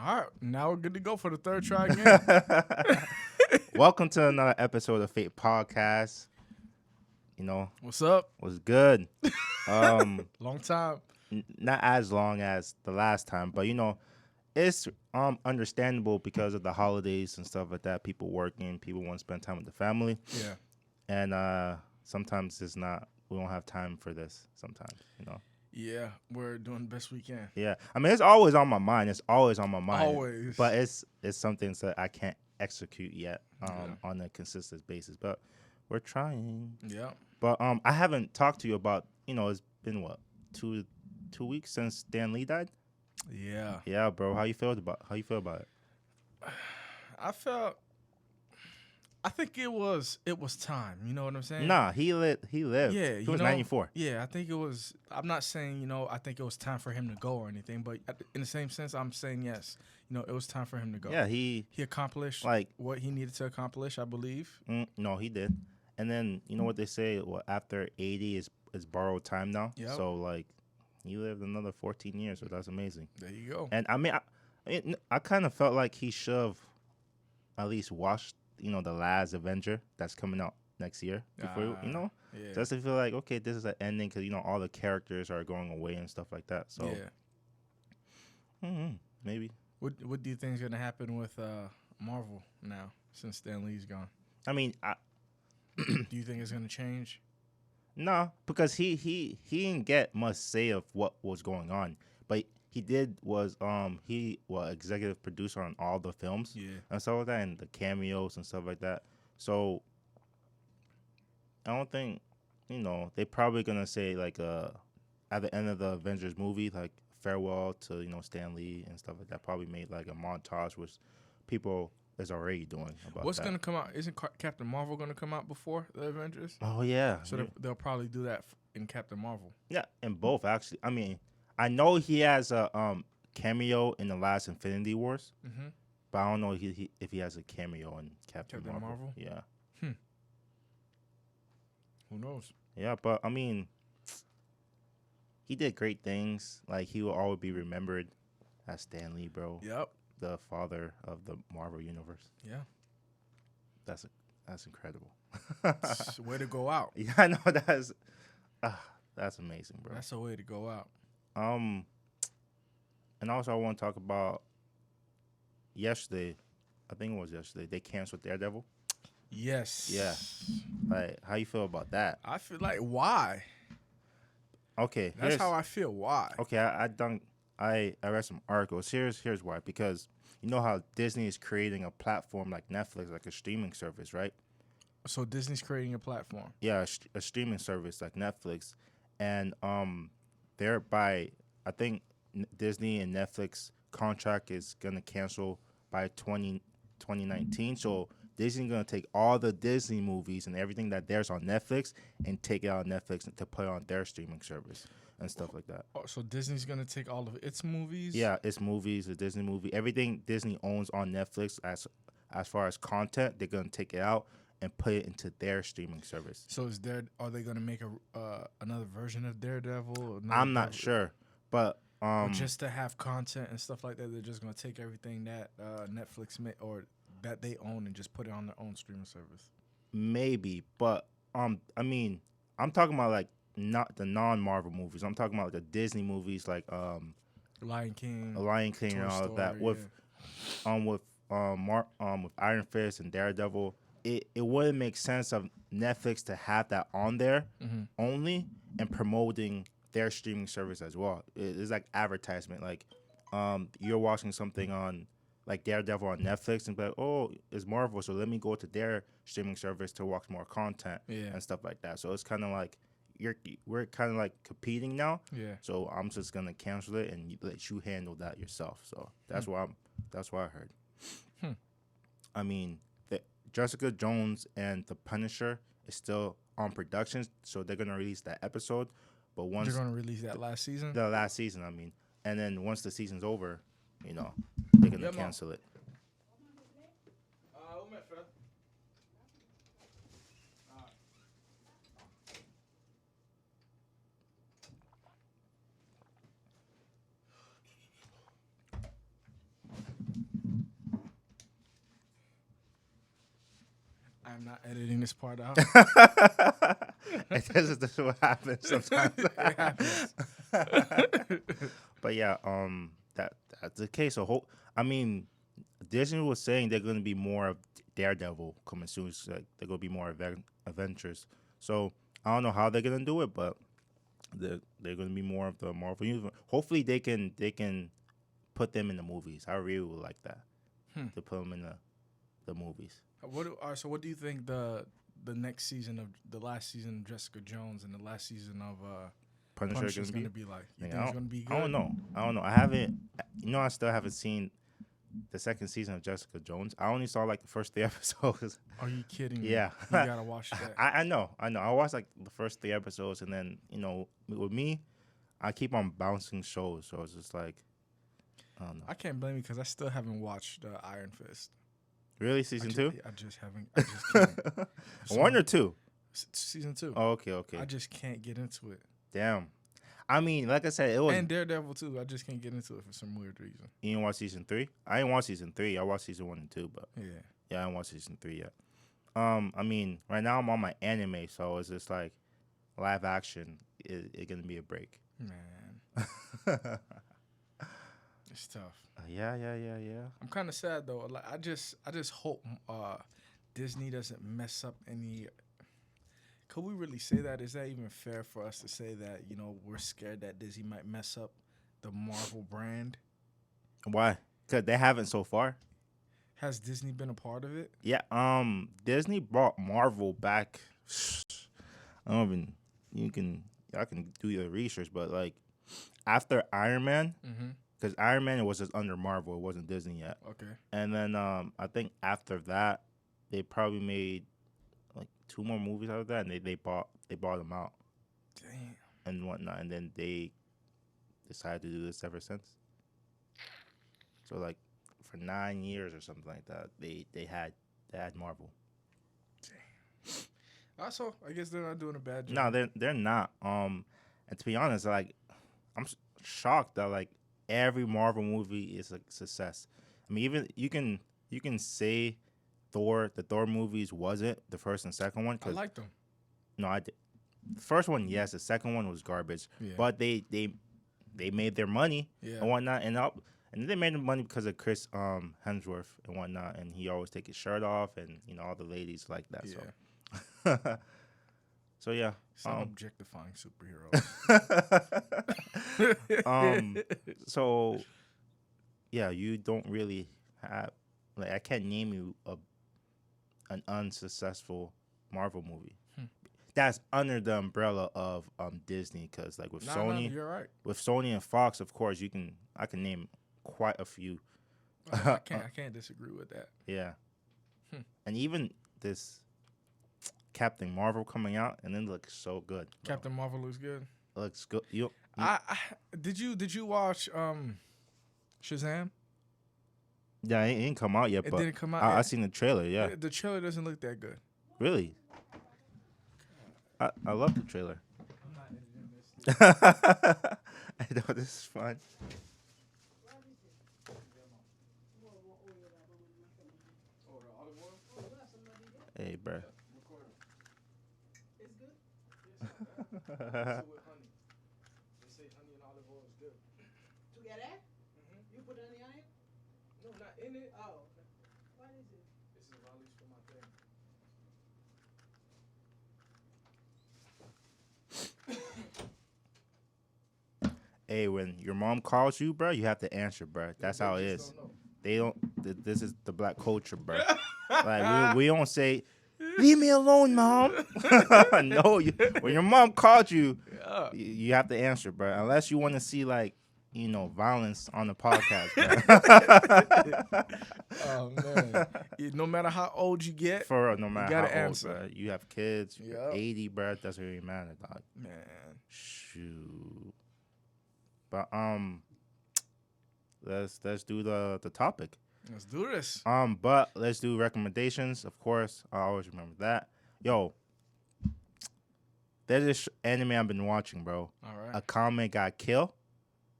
All right, now we're good to go for the third try again. Welcome to another episode of Fate Podcast. You know, What's up? was good. Long time. Not as long as the last time, but it's understandable because of the holidays and stuff like that. People working, people want to spend time with the family, Yeah. and sometimes it's not. We don't have time for this. Sometimes. Yeah, we're doing the best we can. Yeah, I mean it's always on my mind. It's always on my mind. Always. But it's something that I can't execute yet Yeah. on a consistent basis. But we're trying. Yeah. But I haven't talked to you about it's been what 2 weeks since Stan Lee died. Yeah. Yeah, bro. How you feel about it? I think it was time. You know what I'm saying? Nah, he lived. Yeah, He was 94. Yeah, I think it was. I'm not saying I think it was time for him to go or anything, but in the same sense, I'm saying yes. It was time for him to go. Yeah, he accomplished what he needed to accomplish, I believe. no, he did. And then you know what they say? Well, after 80 is borrowed time now. Yep. So he lived another 14 years. So that's amazing. There you go. And I kind of felt like he should have at least watched the last Avenger that's coming out next year before Yeah. just to feel like okay, this is an ending because all the characters are going away and stuff like that. So maybe. What do you think is gonna happen with Marvel now since Stan Lee's gone? I mean, Do you think it's gonna change? no, because he didn't get much say of what was going on, but he did was executive producer on all the films and stuff like that, and the cameos and stuff like that. So I don't think they probably gonna say at the end of the Avengers movie farewell to Stan Lee and stuff like that. Probably made a montage which people is already doing about What's that. gonna come out? Isn't Captain Marvel gonna come out before the Avengers? Oh yeah, So they'll probably do that in Captain Marvel. yeah, in both actually. I mean, I know he has a cameo in the last Infinity Wars, Mm-hmm. but I don't know if he has a cameo in Captain Marvel. Marvel? Yeah, Who knows? yeah, but I mean, he did great things. He will always be remembered as Stan Lee, bro. Yep. The father of the Marvel universe. Yeah. That's incredible. It's a way to go out. Yeah, I know that's amazing, bro. That's a way to go out. And also I want to talk about yesterday. I think it was yesterday. They canceled Daredevil. Yes. Yeah. How you feel about that? I feel like why? Okay, That's how I feel. Why? Okay, I read some articles. Here's why. Because you know how Disney is creating a platform like Netflix, like a streaming service, right? So Disney's creating a platform. Yeah, a streaming service like Netflix, and thereby I think Disney and Netflix contract is gonna cancel by 2019. So Disney's gonna take all the Disney movies and everything that there's on Netflix and take it out on Netflix to put it on their streaming service and stuff like that. Oh, so Disney's gonna take all of its movies? Yeah, it's movies, a Disney movie, everything Disney owns on Netflix as far as content, they're gonna take it out and put it into their streaming service. So are they gonna make another version of Daredevil? I'm not sure, but or just to have content and stuff like that, they're just gonna take everything that Netflix or that they own and just put it on their own streaming service. maybe. But I mean, I'm talking about not the non-Marvel movies. I'm talking about the Disney movies like Lion King, Lion King Toy and all of that Story, with with Iron Fist and Daredevil. It wouldn't make sense of Netflix to have that on there only and promoting their streaming service as well. It's like advertisement. You're watching something on Daredevil on Netflix and be like, oh, it's Marvel, so let me go to their streaming service to watch more content and stuff like that. So it's kind of like we're kind of competing now. Yeah. So I'm just gonna cancel it and let you handle that yourself. So that's what I heard. I mean, Jessica Jones and The Punisher is still on production, so they're gonna release that episode. But once they're gonna release that last season. The last season, I mean, and then once the season's over, they're gonna cancel it. I'm not editing this part out. This is what happens sometimes. It happens. But yeah, that's the case. So I mean, Disney was saying they're gonna be more of Daredevil coming soon. So like, they're gonna be more adventures. So I don't know how they're gonna do it, but they're gonna be more of the Marvel universe. Hopefully they can put them in the movies. I really would like that to put them in the movies. So what do you think the next season of the last season of Jessica Jones and the last season of Punisher is going to be like? You think it's going to be good? I don't know. I haven't. I still haven't seen the second season of Jessica Jones. I only saw like the first 3 episodes. Are you kidding me? Yeah, you gotta watch that. I know. I watched like the first 3 episodes, and then with me, I keep on bouncing shows, so it's just like I don't know. I can't blame you because I still haven't watched Iron Fist. Really, season 2? I just haven't. I just can't. 1 or 2? Season 2. Oh, okay. I just can't get into it. Damn. I mean, like I said, it was. And Daredevil too. I just can't get into it for some weird reason. You didn't watch season 3? I didn't watch season 3. I watched season 1 and 2, but I didn't watch season 3 yet. I mean, right now I'm on my anime, so it's just like live action. It's gonna be a break. Man, it's tough. Yeah. I'm kind of sad though. Like I just hope Disney doesn't mess up any. Could we really say that? Is that even fair for us to say that, we're scared that Disney might mess up the Marvel brand? Why? Because they haven't so far. Has Disney been a part of it? Yeah. Disney brought Marvel back. I don't even. I can do your research, but like after Iron Man, because Iron Man was just under Marvel, it wasn't Disney yet. Okay. And then I think after that, they probably made like 2 more movies out of that, and they bought them out. Damn. And whatnot, and then they decided to do this ever since. So like for 9 years or something like that, they had Marvel. Damn. Also, I guess they're not doing a bad No, job. they're not. And to be honest, like I'm shocked that like every Marvel movie is a success. I mean, even you can say the Thor movies wasn't the first and second one. I liked them. No, I did. The first one, yes. The second one was garbage. Yeah. But they made their money and whatnot, and they made the money because of Chris Hemsworth and whatnot, and he always take his shirt off, and all the ladies like that. Yeah. So yeah. Some objectifying superheroes. So yeah, you don't really have like I can't name you an unsuccessful Marvel movie. That's under the umbrella of Disney, because like with Sony, you're right. With Sony and Fox, of course, I can name quite a few. I can't disagree with that. Yeah, and even this Captain Marvel coming out, and it looks so good. Bro. Captain Marvel looks good. It looks good. Did you watch Shazam? Yeah, it didn't come out yet. It but didn't come out. I seen the trailer. Yeah, the trailer doesn't look that good. Really? I love the trailer. I'm not editing this. I know this is fun. Hey, bro. It's good. With honey. They say honey and olive oil is good. Together? You put honey on it? No, not in it. Oh, okay. What is it? This is what I use for my thing. Hey, when your mom calls you, bro, you have to answer, bro. That's how it is. They don't. This is the black culture, bro. Like we don't say, "Leave me alone, mom." No, when your mom called you, you have to answer, bro. Unless you want to see like violence on the podcast, bro. Oh man! No matter how old you get, No matter you gotta how answer. old, bro. You have kids, Yep. 80, bro. It doesn't really matter, dog. Man. Shoot. But let's do the topic. Let's do this. But let's do recommendations. Of course, I always remember that. Yo, there's this anime I've been watching, bro. All right. Akame Got Kill.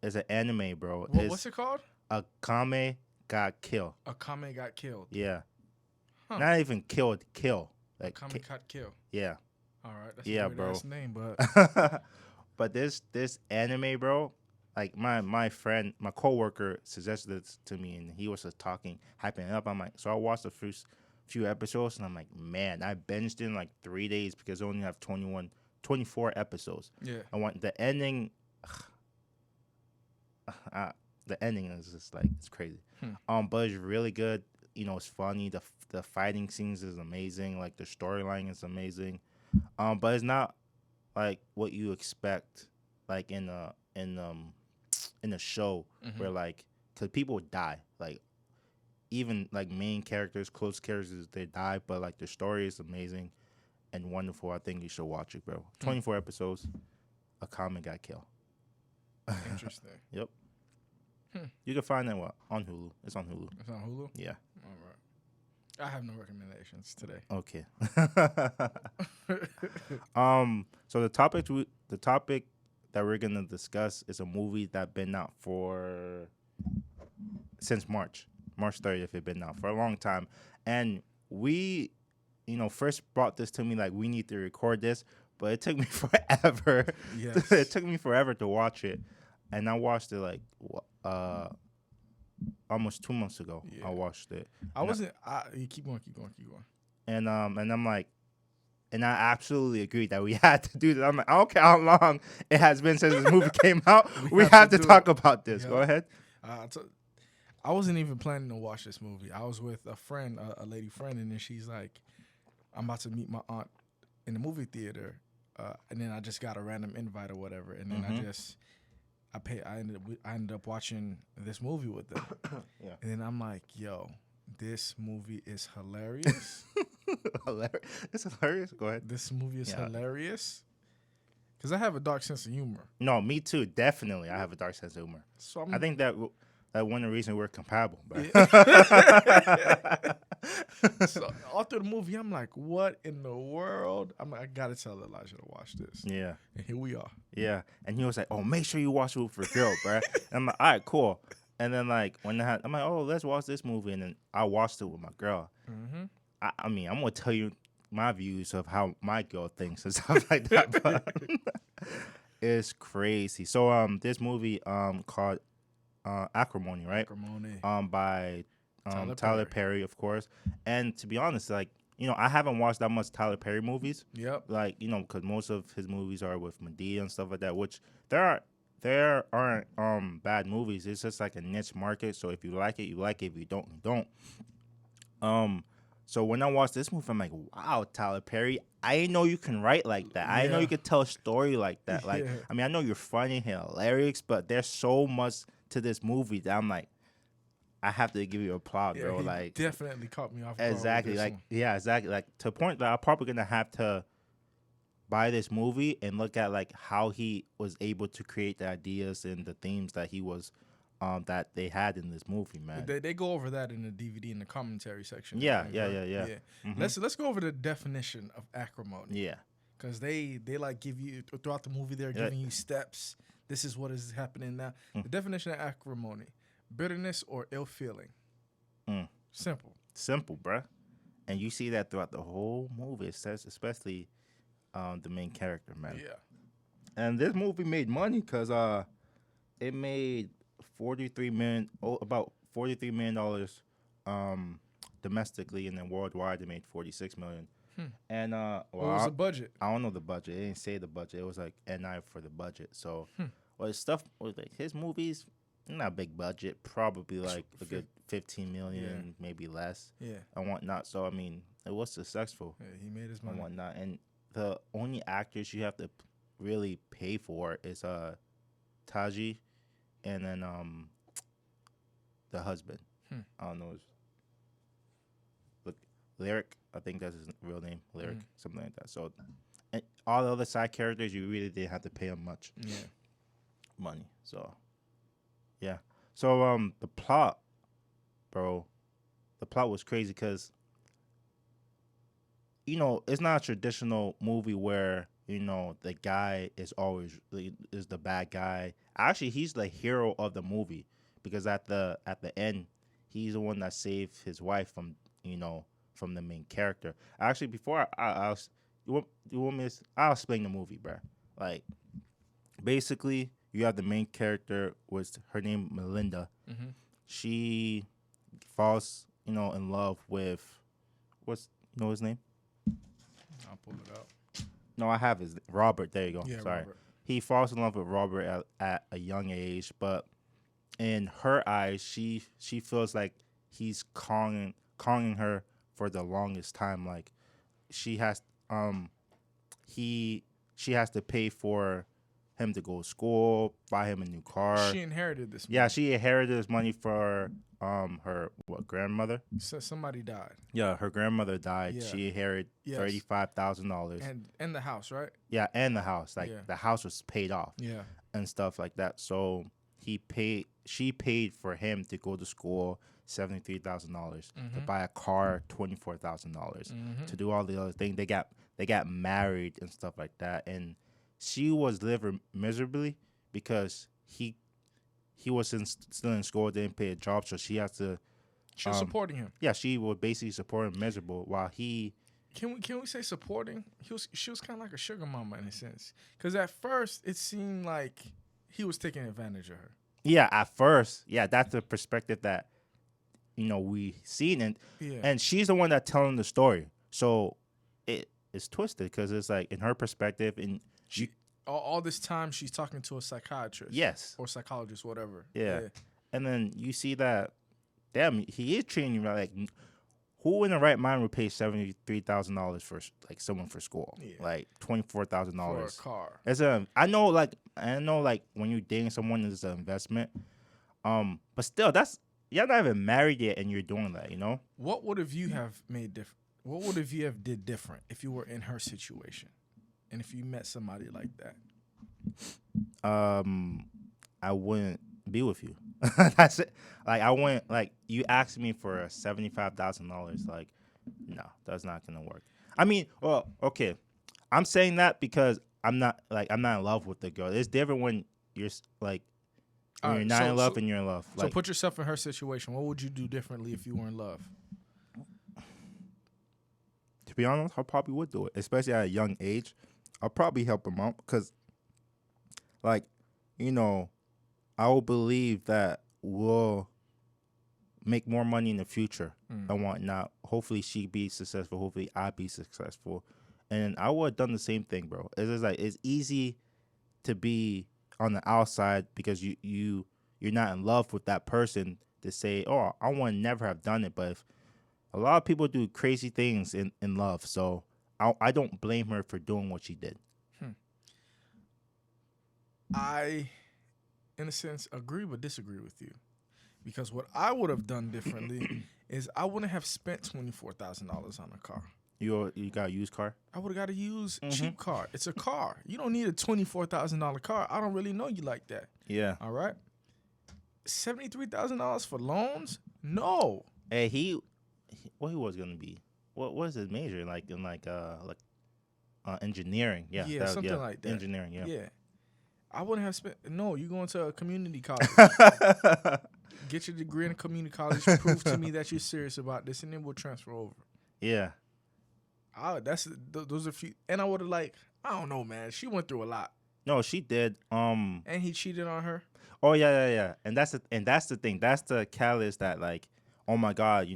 It's an anime, bro. What's it called? Akame Got Kill. Akame Got Killed. Yeah. Huh. Not even killed. Kill. Like, Common Cut Kill. yeah, All right, that's yeah, a weird bro. ass name, but But this anime, bro. Like my friend, my coworker suggested it to me, and he was just talking, hyping it up. I'm like, so I watched the first few episodes, and I'm like, man, I binged in like 3 days because I only have 24 episodes. yeah, I want the ending. The ending is just like it's crazy. But it's really good. You know, it's funny. The fighting scenes is amazing. Like the storyline is amazing. But it's not like what you expect, like in a show where like, cause people die, like even like main characters, close characters, they die, but like the story is amazing and wonderful. I think you should watch it, bro. 24 episodes. A common got killed. interesting. Yep. You can find that on Hulu. It's on Hulu. It's on Hulu. Yeah. All right. I have no recommendations today. Okay. So the topic that we're gonna discuss is a movie that been out since March 30th. It been out for a long time, and we, first brought this to me like we need to record this, but it took me forever. Yes. It took me forever to watch it, and I watched it like almost 2 months ago. Yeah. I watched it. You keep going. And I'm like, and I absolutely agree that we had to do that. I'm like, I don't care how long it has been since this movie came out. We have to talk about this. Yeah. Go ahead. I wasn't even planning to watch this movie. I was with a friend, a lady friend, and then she's like, I'm about to meet my aunt in the movie theater. And then I just got a random invite or whatever. And then I ended up watching this movie with them. Yeah. And then I'm like, yo, this movie is hilarious. It's hilarious. Go ahead. This movie is hilarious. Because I have a dark sense of humor. No, me too. Definitely. I have a dark sense of humor. So I think that one of the reasons we're compatible. Bro. Yeah. So all through the movie, I'm like, what in the world? I got to tell Elijah to watch this. Yeah. And here we are. Yeah. And he was like, oh, make sure you watch it for Girl, bro. And I'm like, all right, cool. And then, like, I'm like, oh, let's watch this movie. And then I watched it with my girl. Mm-hmm. I mean, I'm going to tell you my views of how my girl thinks and stuff like that. But it's crazy. So, this movie called Acrimony, right? Acrimony. By Tyler Perry, of course. And to be honest, like, I haven't watched that much Tyler Perry movies. Yep. Like, because most of his movies are with Madea and stuff like that, which there aren't bad movies. It's just like a niche market. So if you like it, you like it. If you don't, you don't. So when I watched this movie, I'm like, wow, Tyler Perry, I didn't know you can write like that. I didn't know you could tell a story like that. Like, I mean, I know you're funny, hilarious, but there's so much to this movie that I'm like, I have to give you a plot, bro. He like, definitely caught me off guard. Exactly. Like, yeah, exactly. Like, to the point that I'm probably gonna have to buy this movie and look at like how he was able to create the ideas and the themes that he was that they had in this movie, man. They go over that in the DVD in the commentary section. Yeah. Mm-hmm. Let's go over the definition of acrimony. Yeah. Because they like give you throughout the movie, they're giving you steps. This is what is happening now. The definition of acrimony: bitterness or ill feeling. Simple, bruh. And you see that throughout the whole movie. It says, especially the main character, man. Yeah. And this movie made money because it made about $43 million domestically, and then worldwide it made $46 million. And what was the budget? I don't know the budget. It didn't say the budget. It was like NI for the budget. So, well, stuff was like his movies, not big budget, probably like a good 15 million, maybe less. Yeah. And whatnot. So I mean, it was successful. Yeah, he made his money. And whatnot. And the only actors you have to really pay for is Taji, and then the husband. I don't know. Look, Lyric. I think that's his real name, Lyric, something like that. So, and all the other side characters, you really didn't have to pay them much money. So, yeah. So, the plot, bro, was crazy because, it's not a traditional movie where, the guy is always is the bad guy. Actually, he's the hero of the movie because at the end, he's the one that saved his wife from from the main character. Actually, before you want me to, I'll explain the movie, bro. Like, basically, you have the main character, was her name Melinda. Mm-hmm. She falls, in love with, what's, his name? I'll pull it up. No, I have his Robert. There you go. Yeah, Sorry. Robert. He falls in love with Robert at a young age, but in her eyes, she feels like he's calling her for the longest time. Like, she has she has to pay for him to go to school, buy him a new car. She inherited this money. Yeah, she inherited this money for her grandmother. So somebody died. Yeah, her grandmother died. Yeah. She inherited Yes. $35,000. And the house, right? Yeah, and the house. Like, Yeah. the house was paid off. Yeah. And stuff like that. So she paid for him to go to school $73,000, to buy a car $24,000, to do all the other things. They got married and stuff like that, and she was living miserably because he was still in school, didn't pay a job, so she has to. She was supporting him. Yeah, she would basically support him miserable while he. Can we say supporting? She was kind of like a sugar mama in a sense, because at first it seemed like he was taking advantage of her. Yeah, at first, yeah, that's the perspective that we seen, and she's the one that's telling the story, so it's twisted because it's like in her perspective, and all this time she's talking to a psychiatrist. Yes. Or psychologist, whatever. Yeah. And then you see that, damn, he is treating you like, who in the right mind would pay $73,000 for like someone for school? Yeah. Like $24,000 For a car. I know like when you're dating someone, it's an investment. But still, you're not even married yet, and you're doing that. What would have you have made different? What would have you have did different if you were in her situation, and if you met somebody like that? I wouldn't be with you. That's it. Like, I wouldn't, like, you asked me for $75,000. Like, no, that's not gonna work. I mean, well, okay, I'm saying that because I'm not in love with the girl. It's different when you're like, when you're not in love and you're in love. So put yourself in her situation. What would you do differently if you were in love? To be honest, I probably would do it, especially at a young age. I'll probably help him out because, like, I will believe that we'll make more money in the future and whatnot. Hopefully she be successful. Hopefully I be successful. And I would have done the same thing, bro. It's just like, it's easy to be on the outside because you're not in love with that person to say, oh, I want to never have done it. But if a lot of people do crazy things in love, so I don't blame her for doing what she did. I, in a sense, agree but disagree with you. Because what I would have done differently is I wouldn't have spent $24,000 on a car. You got a used car? I would have got a used cheap car. It's a car. You don't need a $24,000 car. I don't really know you like that. Yeah. All right? $73,000 for loans? No. Hey, what he was gonna be? What was his major? Like in engineering? Yeah. Something like that. Engineering. Yeah. Yeah. I wouldn't have spent. No, you going to a community college. Get your degree in a community college. Prove to me that you're serious about this, and then we'll transfer over. Yeah. Those are few. And I would have I don't know, man. She went through a lot. No, she did. And he cheated on her. Oh yeah. And that's the thing. That's the catalyst that, like, oh my God,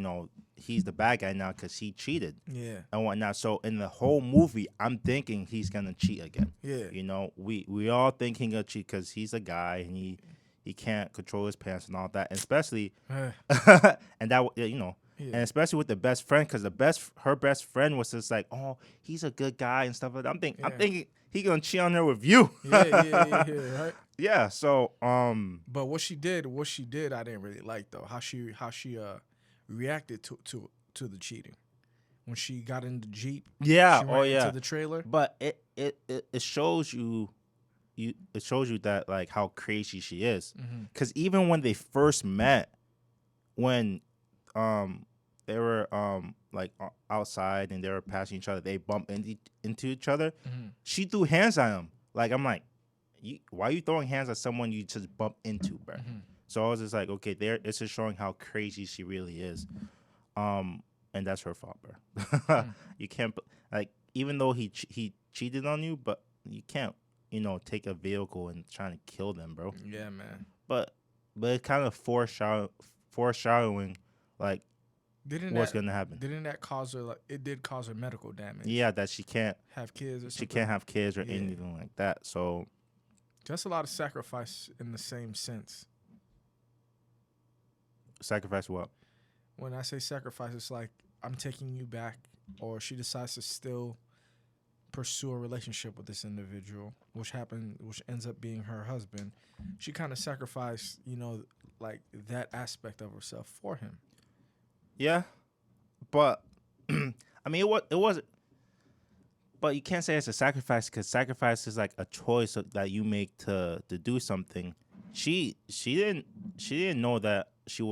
he's the bad guy now because he cheated. Yeah. And whatnot. So in the whole movie, I'm thinking he's gonna cheat again. Yeah. We all think he's gonna cheat because he's a guy and he can't control his pants and all that, and especially and that and especially with the best friend, because her best friend was just like, oh, he's a good guy and stuff like that. I'm thinking he gonna cheat on her with you. Yeah, right. Yeah. So but what she did, I didn't really like though. How she reacted to the cheating when she got in the Jeep. Yeah. She ran into the trailer. But it shows you. It shows you that, like, how crazy she is, because even when they first met, when they were outside and they were passing each other, they bumped into each other. She threw hands on him. Like, I'm like, why are you throwing hands at someone you just bumped into, bro? So I was just like, okay, it's just showing how crazy she really is. and that's her fault, bro. Mm. You can't like even though he cheated on you, but you can't take a vehicle and trying to kill them, bro. Yeah, man. But it kind of foreshadowing like Didn't what's that gonna happen. didn't that cause her, like, it did cause her medical damage? Yeah, that she can't Have kids or something. she can't have kids or Yeah. anything like that. So That's a lot of sacrifice in the same sense. sacrifice what? When I say sacrifice, it's like I'm taking you back, or she decides to still pursue a relationship with this individual, which ends up being her husband. She kind of sacrificed, like that aspect of herself for him. Yeah, but I mean, it was. But you can't say it's a sacrifice because sacrifice is like a choice that you make to do something. She didn't know that she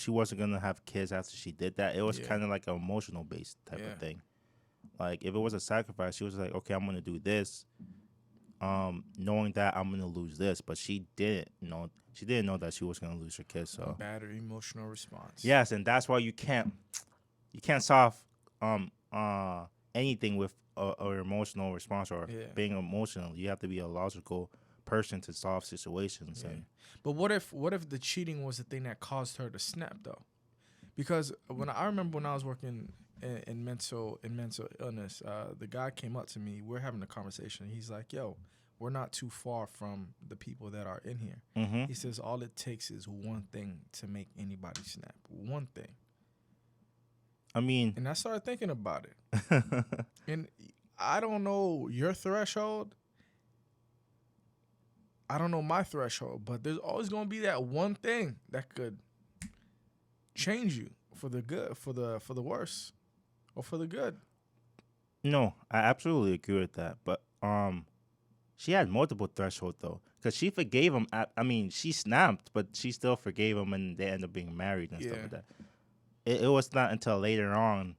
wasn't gonna have kids after she did that. It was kind of like an emotional based type of thing. Like if it was a sacrifice, she was like, okay, I'm gonna do this, knowing that I'm gonna lose this. But she didn't know that she was gonna lose her kids. So Bad emotional response. yes, and that's why you can't solve anything with a emotional response or being emotional. You have to be a logical person to solve situations. Yeah. And But what if the cheating was the thing that caused her to snap though? Because I remember when I was working in mental illness, the guy came up to me. We're having a conversation. He's like, "Yo, we're not too far from the people that are in here." mm-hmm. He says all it takes is one thing to make anybody snap. One thing. I mean, And I started thinking about it. And I don't know your threshold. I don't know my threshold, but there's always going to be that one thing that could change you for the good, for the worse, or for the good. no, I absolutely agree with that. But she had multiple thresholds though, because she forgave him. I mean, she snapped, but she still forgave him, and they ended up being married and stuff like that. It was not until later on.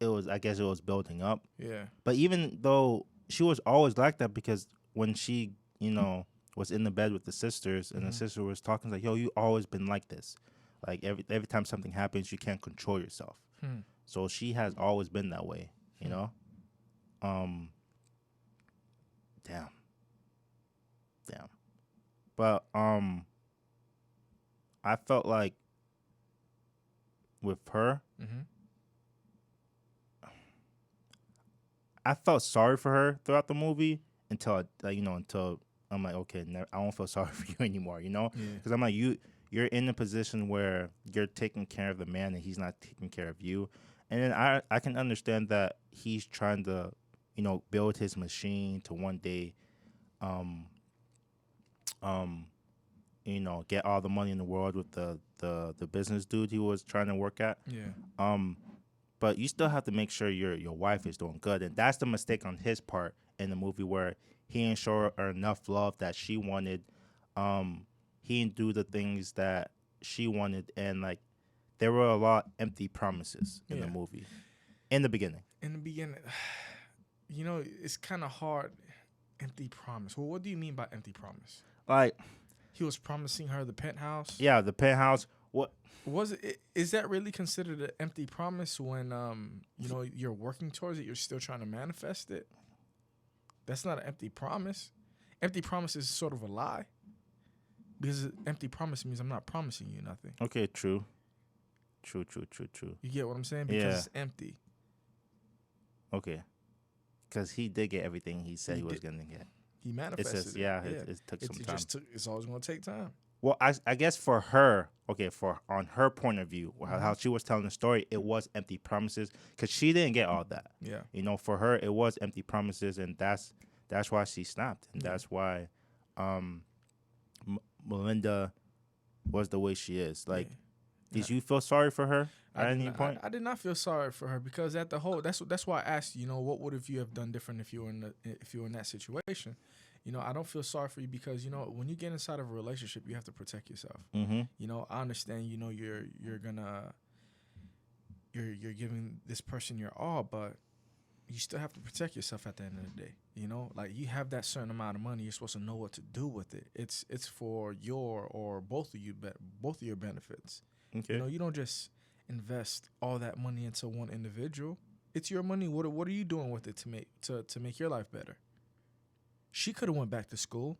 I guess it was building up. Yeah. But even though she was always like that, because when she, was in the bed with the sisters and the sister was talking, like, yo, you always been like this. Like every time something happens, you can't control yourself. So she has always been that way, you know? Damn. But I felt like with her, I felt sorry for her throughout the movie until I'm like, okay, I don't feel sorry for you anymore, because I'm like, you're in a position where you're taking care of the man and he's not taking care of you, and then I can understand that he's trying to, build his machine to one day, get all the money in the world with the business dude he was trying to work at. Yeah. But you still have to make sure your wife is doing good. And that's the mistake on his part in the movie, where he didn't show her enough love that she wanted. He didn't do the things that she wanted. And, like, there were a lot empty promises in the movie. In the beginning. It's kind of hard. Empty promise. Well, what do you mean by empty promise? Like, he was promising her the penthouse? Yeah, the penthouse. What? Is that really considered an empty promise when you're working towards it, you're still trying to manifest it? That's not an empty promise. Empty promise is sort of a lie, because empty promise means I'm not promising you nothing. Okay, true. You get what I'm saying? Because it's empty. Okay, because he did get everything he said he was gonna get. He manifested it. It took some time. It's always gonna take time. Well, I guess for her, on her point of view, how she was telling the story, it was empty promises, because she didn't get all that. Yeah. For her, it was empty promises, and that's why she snapped, and that's why Melinda was the way she is. Like, did you feel sorry for her at any point? I did not feel sorry for her, because that's why I asked, what would have you have done different if you were in that situation? I don't feel sorry for you, because when you get inside of a relationship, you have to protect yourself. I understand. You're giving this person your all, but you still have to protect yourself at the end of the day. Like, you have that certain amount of money, you're supposed to know what to do with it. It's for your or both of your benefits. Okay. You don't just invest all that money into one individual. It's your money. What are you doing with it to make your life better? She could have went back to school.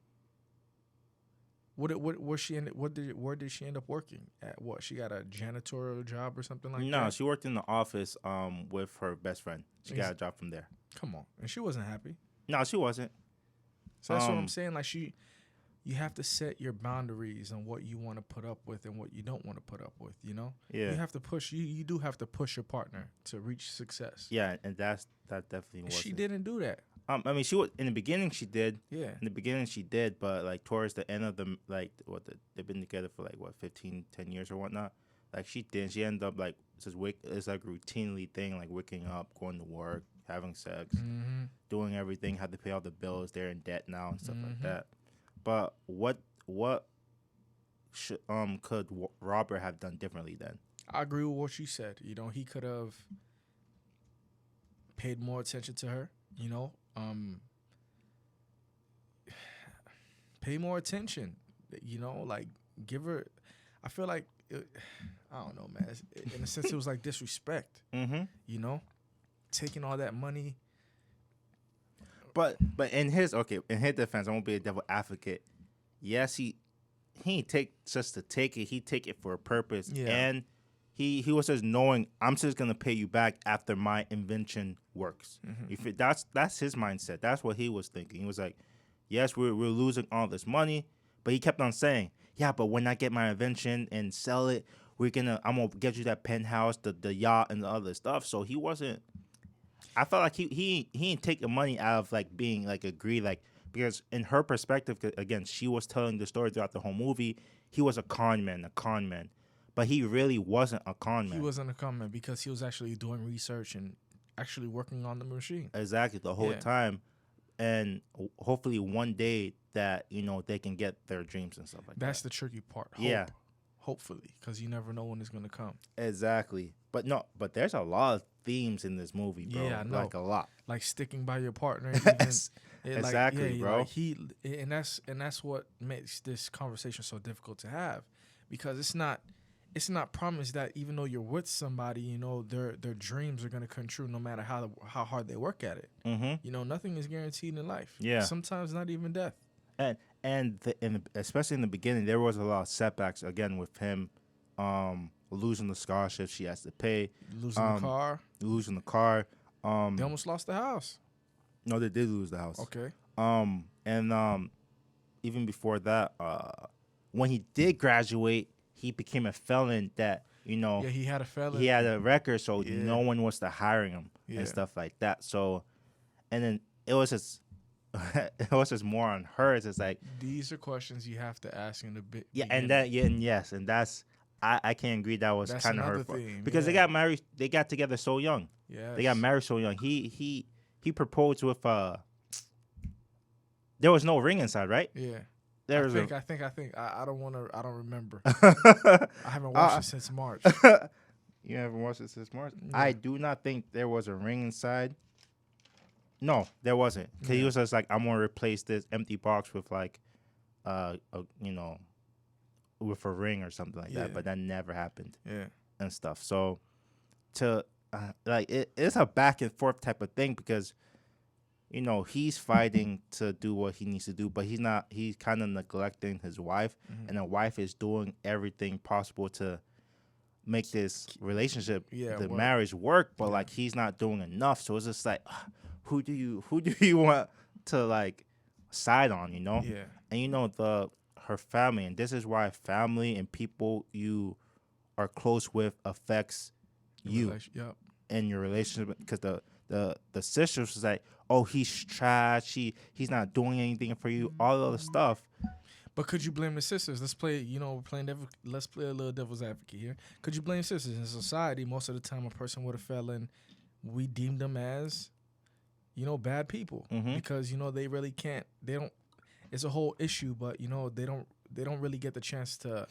Where did she end up working at? What, she got a janitorial job or something like that? No, she worked in the office with her best friend. She got a job from there. Come on, and she wasn't happy. No, she wasn't. So that's what I'm saying. Like you have to set your boundaries on what you want to put up with and what you don't want to put up with. You know. Yeah. You have to push. You do have to push your partner to reach success. Yeah, and that definitely was. She didn't do that. I mean, she was in the beginning. She did. Yeah. In the beginning, she did, but like towards the end of they've been together for like 10 years or whatnot. Like she did. She ended up like it's like a routinely thing, like waking up, going to work, having sex, doing everything. Had to pay all the bills. They're in debt now and stuff like that. But what could Robert have done differently then? I agree with what you said. You know, he could have paid more attention to her. You know. Pay more attention, you know, like give her. I feel like I don't know, man. In a sense, it was like disrespect. You know, taking all that money. But in his defense, I won't be a devil advocate. Yes, he ain't take just to take it. He take it for a purpose, and he was just knowing I'm just gonna pay you back after my invention works. That's his mindset. That's what he was thinking. He was like, yes, we're losing all this money, but he kept on saying, yeah, but when I get my invention and sell it, I'm gonna get you that penthouse, the yacht, and the other stuff. So he wasn't. I felt like he ain't taking money out of like being like agree, like, because in her perspective, again, she was telling the story throughout the whole movie. He was a con man. But he really wasn't a con man. He wasn't a con man because he was actually doing research and actually working on the machine. Exactly, the whole time. And hopefully one day that, you know, they can get their dreams and stuff like that. That's the tricky part. Yeah. Hopefully, because you never know when it's going to come. Exactly. But there's a lot of themes in this movie, bro. Yeah, I know. Like a lot. Like sticking by your partner. Yes. Exactly, bro. And that's what makes this conversation so difficult to have, because it's not promised that even though you're with somebody, you know, their dreams are gonna come true no matter how hard they work at it. You know, nothing is guaranteed in life. Yeah. Sometimes not even death. And especially in the beginning, there was a lot of setbacks again with him, losing the scholarship she has to pay, losing the car. They almost lost the house. No, they did lose the house. Okay. And even before that, when he did graduate, he became a felon that, you know. Yeah, he had a felon. He had a record, so no one was to hiring him and stuff like that. So, and then it was just more on her. It's just like, these are questions you have to ask in the bit. Yeah, and that's I can't agree that was kind of her fault, because they got married. They got together so young. Yeah, they got married so young. He proposed with there was no ring inside, right? Yeah. I think. I don't remember. I haven't watched it since March. You haven't watched it since March? Yeah. I do not think there was a ring inside. No, there wasn't. Cause he was just like, I'm gonna replace this empty box with like, you know, with a ring or something like that. But that never happened. Yeah. And stuff. So, it's a back and forth type of thing, because, you know, he's fighting to do what he needs to do, but he's not. He's kind of neglecting his wife, and the wife is doing everything possible to make this relationship, marriage work. But like, he's not doing enough. So it's just like, who do you want to like side on? You know? Yeah. And you know her family, and this is why family and people you are close with affects you in your relationship, because the sisters was like, oh, he's trash, he's not doing anything for you, all of the stuff. But could you blame the sisters? Let's play a little devil's advocate here. Could you blame sisters? In society, most of the time a person with a felon, we deem them as, you know, bad people, because, you know, they really can't, it's a whole issue, but, you know, they don't really get the chance to,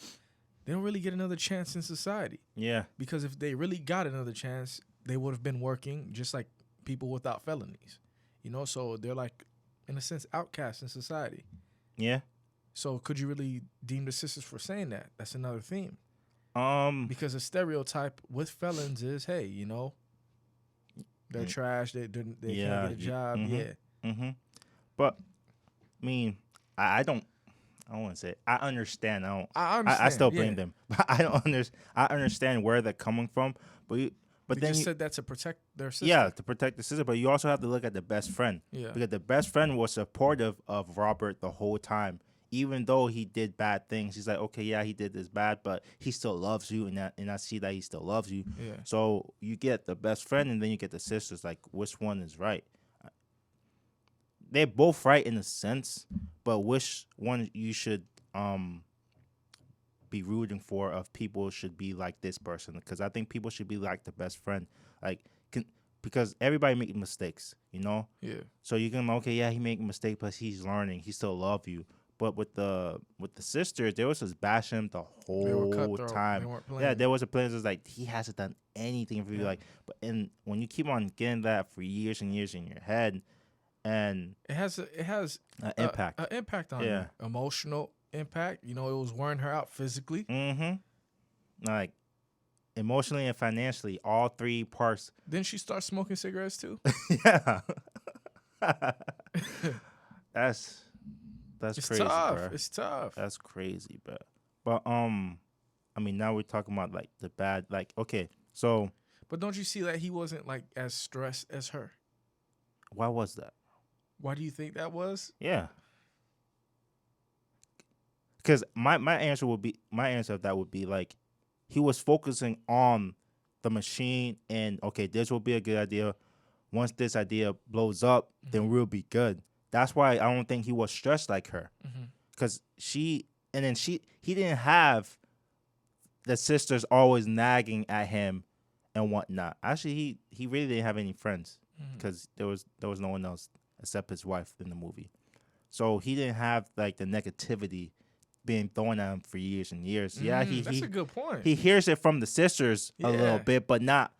they don't really get another chance in society. Yeah. Because if they really got another chance, they would have been working just like people without felonies. You know, so they're like, in a sense, outcasts in society. Yeah. So could you really deem the sisters for saying that? That's another theme. Because a stereotype with felons is, hey, they're trash. They can't get a job. Mm-hmm. But I mean, I don't. I don't want to say it. I understand. I understand. I still blame them, but I don't understand. I understand where they're coming from, but they then just said that to protect their sister. Yeah, to protect the sister. But you also have to look at the best friend. Yeah. Because the best friend was supportive of Robert the whole time, even though he did bad things. He's like, okay, yeah, he did this bad, but he still loves you, and I see that he still loves you. Yeah. So you get the best friend, and then you get the sisters. Like, which one is right? They're both right in a sense, but which one you should be rooting for of people should be like this person? Because I think people should be like the best friend, like because everybody makes mistakes, Yeah. So you can he make a mistake, but he's learning. He still love you. But with the sisters, they was just bashing him the whole time. They weren't playing. There was a place that was like he hasn't done anything for you, but when you keep on getting that for years and years in your head, and it has an impact, an impact on you, emotional impact. It was wearing her out physically. Mm-hmm. Like emotionally and financially, all three parts. Then she starts smoking cigarettes too. Yeah. That's it's crazy, tough. bro. It's tough. That's crazy, bro. But I mean, now we're talking about like the bad. Like, okay, so. But don't you see that he wasn't like as stressed as her? Why was that? Why do you think that was? Yeah. Because my answer of that would be like, he was focusing on the machine and okay, this will be a good idea. Once this idea blows up, then we'll be good. That's why I don't think he was stressed like her. Because he didn't have the sisters always nagging at him and whatnot. Actually, he really didn't have any friends because there was no one else except his wife in the movie. So he didn't have like the negativity being thrown at him for years and years. That's a good point. He hears it from the sisters a little bit, but not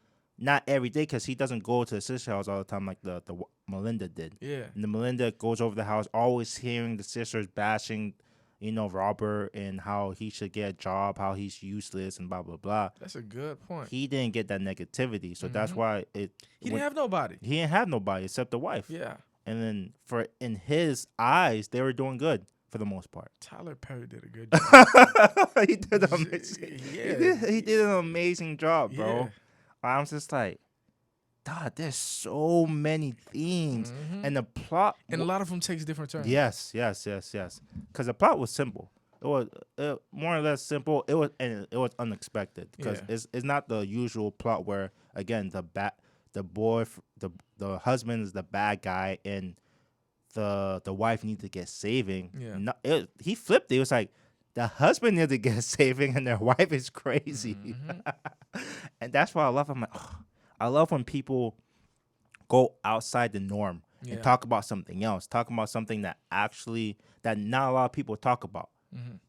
every day because he doesn't go to the sister house all the time like the Melinda did. Yeah. And the Melinda goes over the house, always hearing the sisters bashing, Robert and how he should get a job, how he's useless and blah, blah, blah. That's a good point. He didn't get that negativity. So that's why he didn't have nobody. He didn't have nobody except the wife. Yeah. And then in his eyes, they were doing good for the most part. Tyler Perry did a good job. He did amazing. Yeah. He did an amazing job, bro. Yeah. I'm just like, God, there's so many themes. And the plot. And a lot of them takes different turns. Yes. Because the plot was simple. It was more or less simple. It was unexpected because it's not the usual plot where, again, the husband is the bad guy and the wife needs to get saving. Yeah. No, he flipped it. It was like the husband needs to get saving and their wife is crazy. And that's why I love him. I love when people go outside the norm and talk about something else, talk about something that not a lot of people talk about.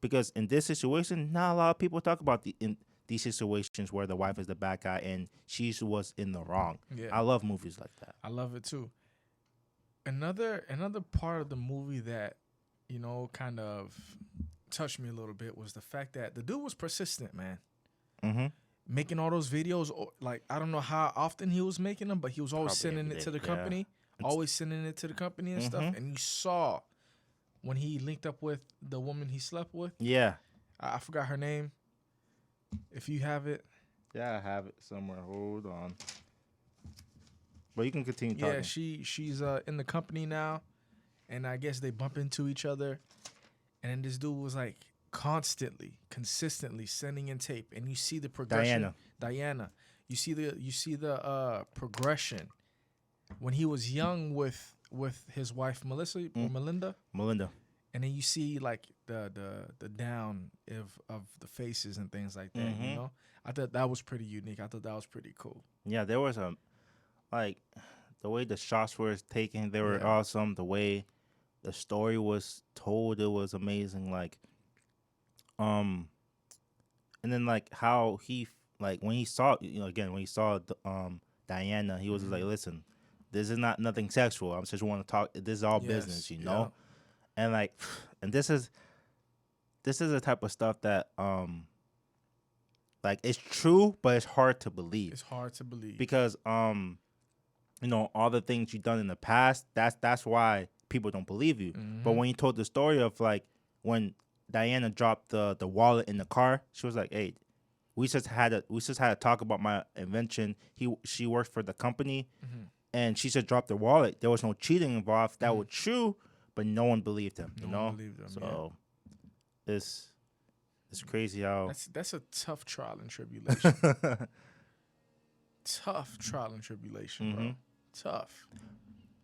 Because in this situation, not a lot of people talk about in these situations where the wife is the bad guy and she was in the wrong. Yeah. I love movies like that. I love it too. Another part of the movie that, kind of touched me a little bit was the fact that the dude was persistent, man. Making all those videos, like, I don't know how often he was making them, but he was always sending it to the company. Always sending it to the company and stuff. And you saw when he linked up with the woman he slept with. Yeah. I forgot her name. If you have it. Yeah, I have it somewhere. Hold on. But you can continue talking. Yeah, she's in the company now. And I guess they bump into each other. And then this dude was like consistently sending in tape. And you see the progression. Diana. You see the progression. When he was young with his wife Melissa or Melinda. And then you see like the down of the faces and things like that, I thought that was pretty unique. I thought that was pretty cool. Yeah, there was like the way the shots were taken, they were awesome. The way the story was told, it was amazing. Like, and then like how he like when he saw Diana, he was just like, listen, this is not nothing sexual. I just want to talk. This is all business, Yeah. And like, and this is the type of stuff that like it's true, but it's hard to believe. It's hard to believe because you know, all the things you've done in the past. That's why people don't believe you. But when you told the story of like when Diana dropped the wallet in the car, she was like, "Hey, we just had to talk about my invention. She worked for the company, and she just dropped the wallet. There was no cheating involved. That was true, but no one believed him. You know, so it's crazy how that's a tough trial and tribulation. Tough trial and tribulation, bro. Tough.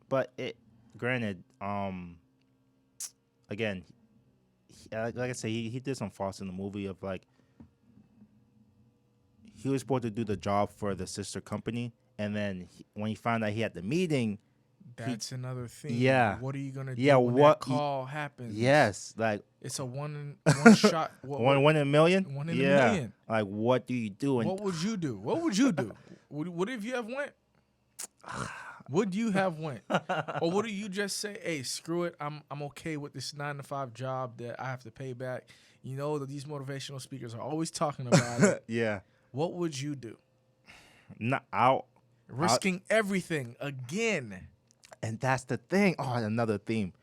But granted, again, like I said, he did some false in the movie of like he was supposed to do the job for the sister company, and then when he found out he had the meeting, that's another thing. Yeah. What are you gonna do when what that call happens? Yes, like it's a one shot. One in a million. One in a million. Like, what do you do? What would you do? What would you do? What if you have went? Would you have went? Or would you just say, "Hey, screw it. I'm okay with this 9-to-5 job that I have to pay back." You know that these motivational speakers are always talking about it. Yeah. What would you do? Risking everything again. And that's the thing. Oh, another theme.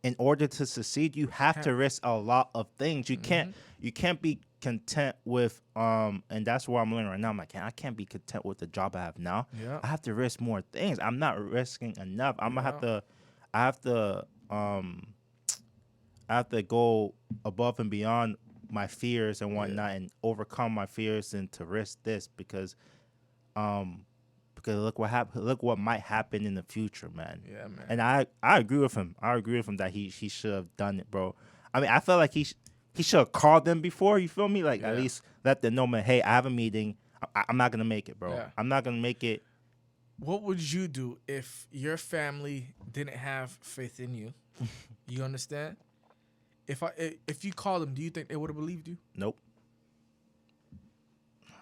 In order to succeed, you have to risk a lot of things. You can't be content with and that's what I'm learning right now. I'm like, I can't be content with the job I have now. Yeah. I have to risk more things. I'm not risking enough. I have to go above and beyond my fears and whatnot and overcome my fears and to risk this because look what might happen in the future, man. Yeah, man. And I agree with him. That he should have done it, bro. I mean, I feel like he should have called them before, you feel me? Like, at least let them know, man, hey, I have a meeting. I'm not going to make it, bro. Yeah. I'm not going to make it. What would you do if your family didn't have faith in you? You understand? If you called them, do you think they would have believed you? Nope.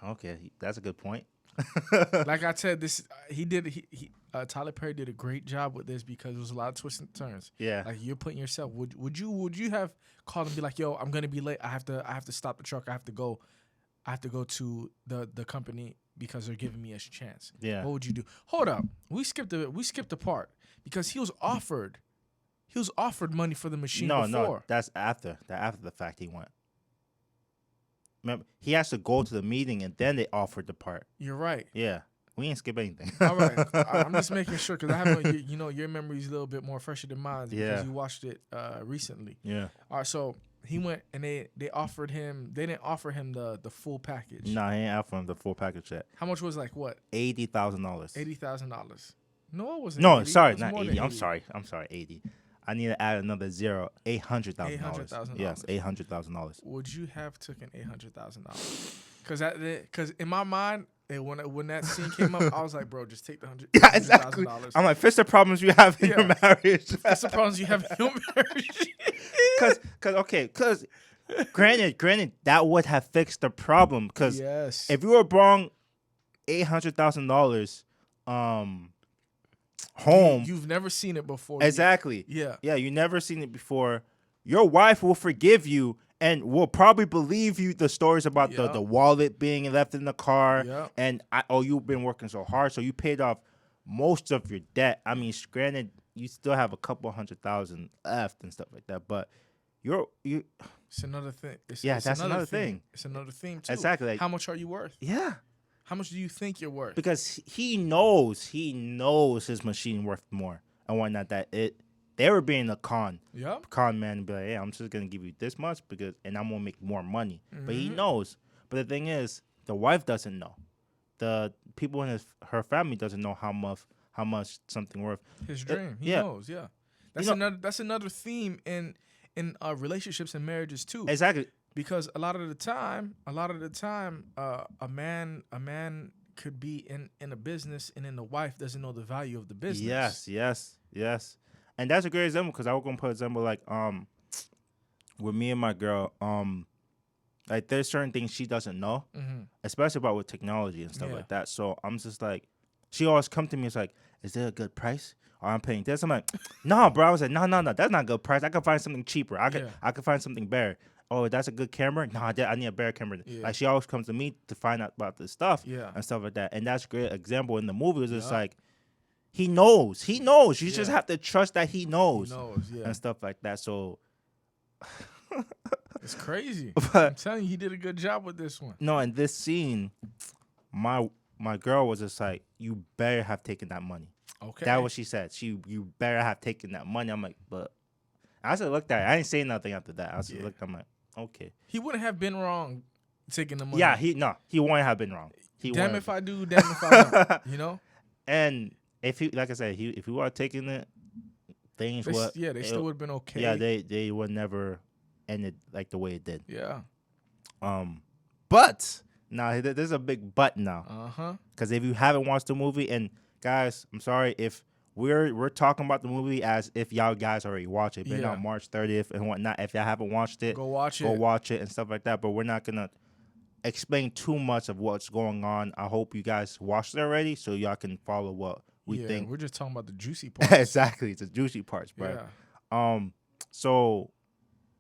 Okay, that's a good point. Like I said, Tyler Perry did a great job with this because there was a lot of twists and turns. Yeah. Like you're putting yourself. Would you have called and be like, "Yo, I'm gonna be late. I have to stop the truck. I have to go to the company because they're giving me a chance." Yeah. What would you do? Hold up. We skipped the part because he was offered money for the machine before. No, that's after the fact he went. Remember, he has to go to the meeting and then they offered the part. You're right. Yeah. We ain't skip anything. All right. I'm just making sure because I have your memory's a little bit more fresher than mine because you watched it recently. Yeah. All right. So he went and they offered him. They didn't offer him the full package. Nah, he ain't offer him the full package yet. How much was like what? $80,000. $80,000. No, it wasn't. No, 80. sorry, It was not more 80. than I'm sorry, 80. I need to add another zero. $800,000. $800,000. Yes, $800,000. Would you have taken $800,000? Because in my mind, when that scene came up, I was like, bro, just take the $100,000. Yeah, exactly. I'm like, fix the problems you have in your marriage. Fix the problems you have in your marriage. Because granted, that would have fixed the problem. Because if you were borrowing $800,000, home, you've never seen it before. Exactly. Yeah, you never seen it before. Your wife will forgive you and will probably believe you the stories about the wallet being left in the car. And you've been working so hard, so you paid off most of your debt. I mean, granted, you still have a couple $100,000 left and stuff like that, but it's another thing. That's another thing. It's another thing too. Exactly. Like, how much are you worth? Yeah. How much do you think you're worth? Because he knows his machine worth more and whatnot. They were being a con man and be like, hey, I'm just gonna give you this much and I'm gonna make more money. Mm-hmm. But he knows. But the thing is, the wife doesn't know. The people in her family doesn't know how much something worth. His dream. He knows. Yeah. That's another theme in relationships and marriages too. Exactly. Because a lot of the time, a man could be in a business and then the wife doesn't know the value of the business. Yes. And that's a great example because I was gonna put an example like with me and my girl, like there's certain things she doesn't know, especially about with technology and stuff like that. So I'm just like, she always come to me, it's like, is there a good price? Or I'm paying this. I'm like, no, bro. I was like, no, that's not a good price. I can find something cheaper. I can find something better. oh, that's a good camera. No, I need a better camera. Yeah. Like she always comes to me to find out about this stuff Yeah. and stuff like that. And that's a great example in the movie. It's just Yeah. like he knows. You Yeah. just have to trust that he knows. He knows, yeah. And stuff like that. So It's crazy. But- I'm telling you, he did a good job with this one. no, in this scene, my girl was just like, you better have taken that money. Okay. That was she said. You better have taken that money. I'm like, but I just looked at it. I didn't say nothing after that. I just looked. I'm like, okay. He wouldn't have been wrong taking the money. Yeah, he wouldn't have been wrong. Damn if I do, damn if I don't. You know. And if he, like I said, if he would have taken it, things would. Yeah, they still would have been okay. Yeah, they would never ended like the way it did. Yeah. But now there's a big but now. Uh-huh. Because if you haven't watched the movie, and guys, I'm sorry if we're talking about the movie as if y'all guys already watched it. Been on March 30th and whatnot. If y'all haven't watched it, go watch it and stuff like that. But we're not gonna explain too much of what's going on. I hope you guys watched it already, so y'all can follow what we think. We're just talking about the juicy parts. Exactly, it's the juicy parts, bro. Yeah. So,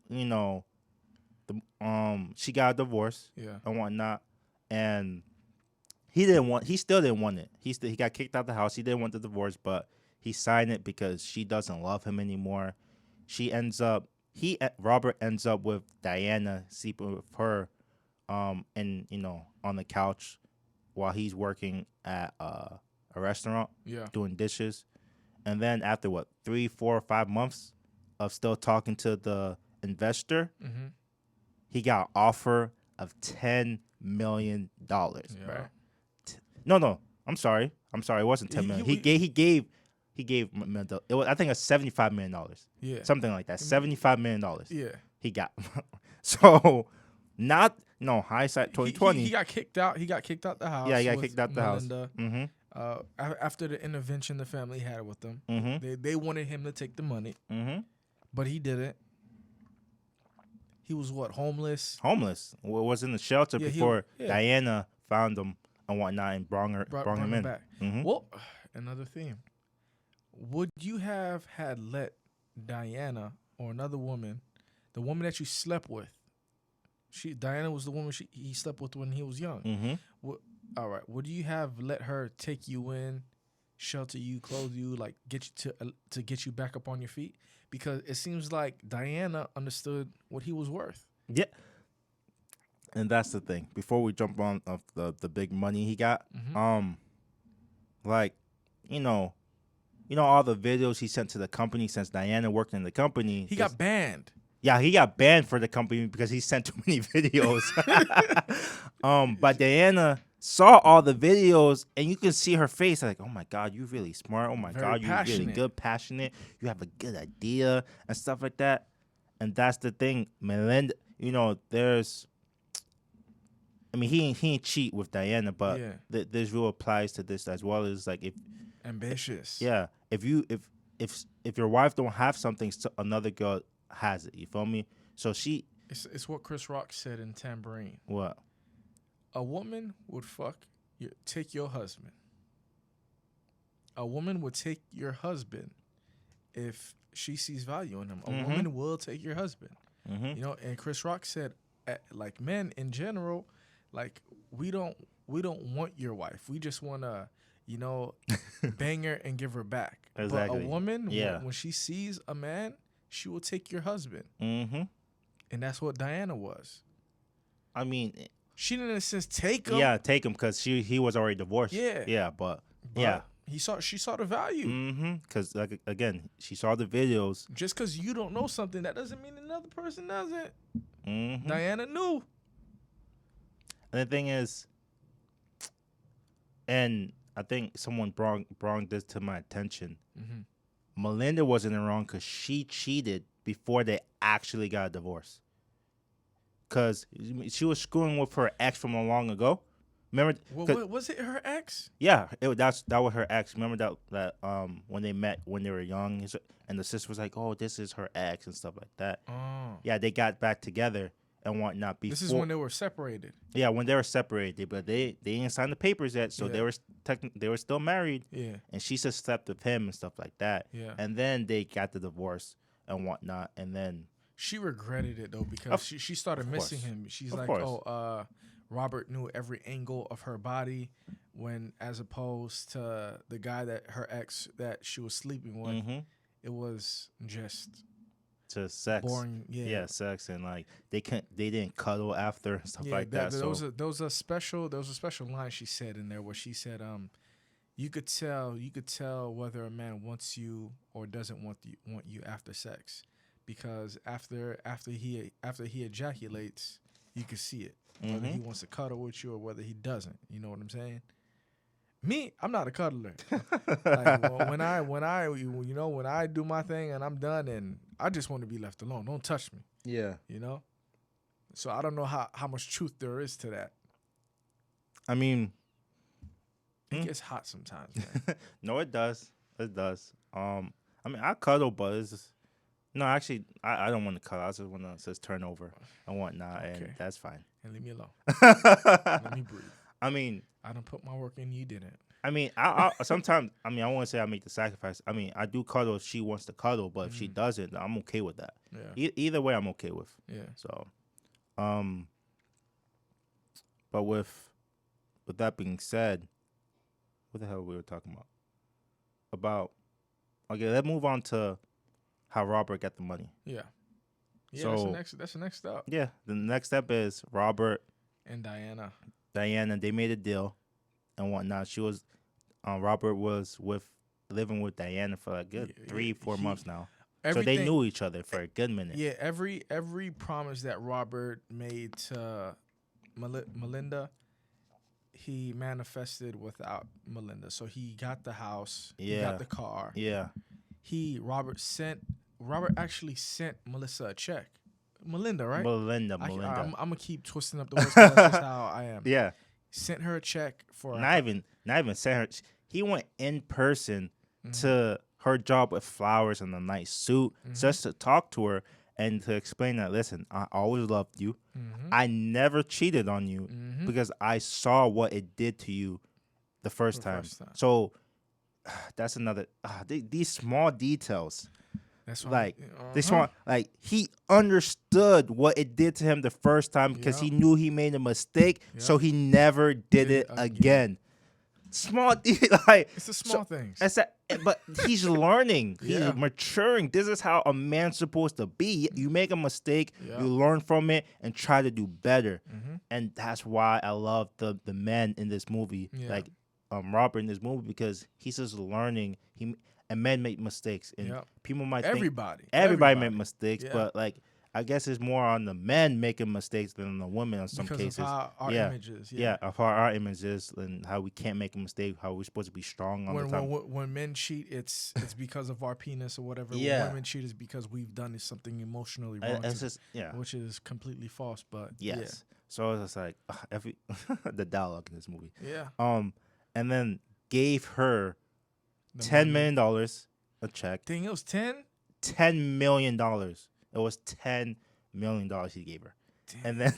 you know, she got a divorce, and whatnot, and he still didn't want it. He got kicked out the house. He didn't want the divorce, but he signed it because she doesn't love him anymore. Robert ends up with Diana, sleeping with her, and on the couch while he's working at a restaurant, doing dishes. And then after 3, 4, or 5 months of still talking to the investor, he got an offer of $10 million, bro. No, I'm sorry. It wasn't $10 million. He gave it was, I think, $75 million. Yeah. Something like that. $75 million. Yeah. He got. So hindsight 2020. He got kicked out. He got kicked out the house. Yeah, he got kicked out the Melinda. house. After the intervention the family had with them, they wanted him to take the money, but he didn't. He was homeless? Homeless. Was in the shelter before Diana found him and whatnot and brought him in. Back. Well, another theme. Would you have had let Diana or another woman, the woman that you slept with, Diana was the woman he slept with when he was young. All right. Would you have let her take you in, shelter you, clothe you, like get you to get you back up on your feet? Because it seems like Diana understood what he was worth. Yeah. And that's the thing. Before we jump on of the big money he got, like, all the videos he sent to the company since Diana worked in the company. He got banned. Yeah, he got banned for the company because he sent too many videos. But Diana saw all the videos, and you can see her face like, oh my God, you're really smart. Oh my God, you're really good, passionate. You have a good idea and stuff like that. And that's the thing, Melinda. He ain't cheat with Diana, but this rule applies to this as well. As like if ambitious. Yeah, if your wife don't have something, another girl has it. You feel me? So it's what Chris Rock said in Tambourine. What? A woman would take your husband. A woman would take your husband if she sees value in him. A woman will take your husband. And Chris Rock said, like, men in general, like, we don't want your wife. We just want to, bang her and give her back. Exactly. But a woman, when she sees a man, she will take your husband. And that's what Diana was. I mean, she didn't, in a sense, take him. Yeah, take him because he was already divorced. Yeah. But she saw the value. Because, like, again, she saw the videos. Just because you don't know something, that doesn't mean another person doesn't. Diana knew. And the thing is, and I think someone brought this to my attention. Melinda wasn't wrong because she cheated before they actually got a divorce. Because she was screwing with her ex from long ago. Remember? Was it her ex? Yeah, that was her ex. Remember that when they met when they were young, and the sister was like, "Oh, this is her ex" and stuff like that. Oh. Yeah, they got back together and whatnot. This is when they were separated. Yeah, when they were separated, but they didn't sign the papers yet, so they were still married. Yeah, and she just slept with him and stuff like that. Yeah, and then they got the divorce and whatnot, and then She regretted it though because she started missing him. She's like, oh, Robert knew every angle of her body, when as opposed to the guy that her ex that she was sleeping with, it was just sex, boring. Yeah, sex, and like they didn't cuddle after and stuff like that. There was a special line she said in there where she said, you could tell whether a man wants you or doesn't want you after sex, because after he ejaculates, you can see it, whether he wants to cuddle with you or whether he doesn't. You know what I'm saying? Me, I'm not a cuddler. Like when I do my thing and I'm done, and I just want to be left alone. Don't touch me. Yeah. You know? So I don't know how much truth there is to that. I mean, it gets hot sometimes, man. No, it does. It does. I mean, I cuddle, but it's just, no, actually, I don't want to cuddle. I just want to just turn over and whatnot, and that's fine. And leave me alone. Let me breathe. I mean, I don't put my work in. You didn't. I mean, I sometimes. I mean, I won't say I make the sacrifice. I mean, I do cuddle if she wants to cuddle, but if she doesn't, I'm okay with that. Yeah. Either way, I'm okay with. Yeah. So, but with that being said, what the hell we were talking about? Okay, let's move on to how Robert got the money. Yeah. Yeah. So that's the next step. Yeah, the next step is Robert and Diana. They made a deal and whatnot. She was, Robert was living with Diana for a good 3-4 months now. So they knew each other for a good minute. Yeah, every promise that Robert made to Melinda, he manifested without Melinda. So he got the house, he got the car. Yeah. Robert actually sent Melissa a check. Melinda, right? Melinda. I'm gonna keep twisting up the words because that's just how I am. Yeah. Sent her a check for not even sent her. He went in person to her job with flowers and a nice suit just to talk to her and to explain that, listen, I always loved you. I never cheated on you because I saw what it did to you the first time. So that's another these small details. That's like he understood what it did to him the first time because he knew he made a mistake, so he never did it again. Small, like it's the small things. But he's learning. He's maturing. This is how a man's supposed to be. You make a mistake, you learn from it, and try to do better. And that's why I love the men in this movie, like Robert in this movie, because he's just learning. And men make mistakes, and people might think everybody make mistakes, but like I guess it's more on the men making mistakes than on the women in some cases. Of how our images, of how our images and how we can't make a mistake, how we're supposed to be strong all the time. When men cheat, it's because of our penis or whatever. When women cheat, is because we've done something emotionally wrong, which is completely false. But so it's just like the dialogue in this movie. And then gave her $10 million a check. Dang, it was 10? $10 million. It was $10 million he gave her. Damn. And then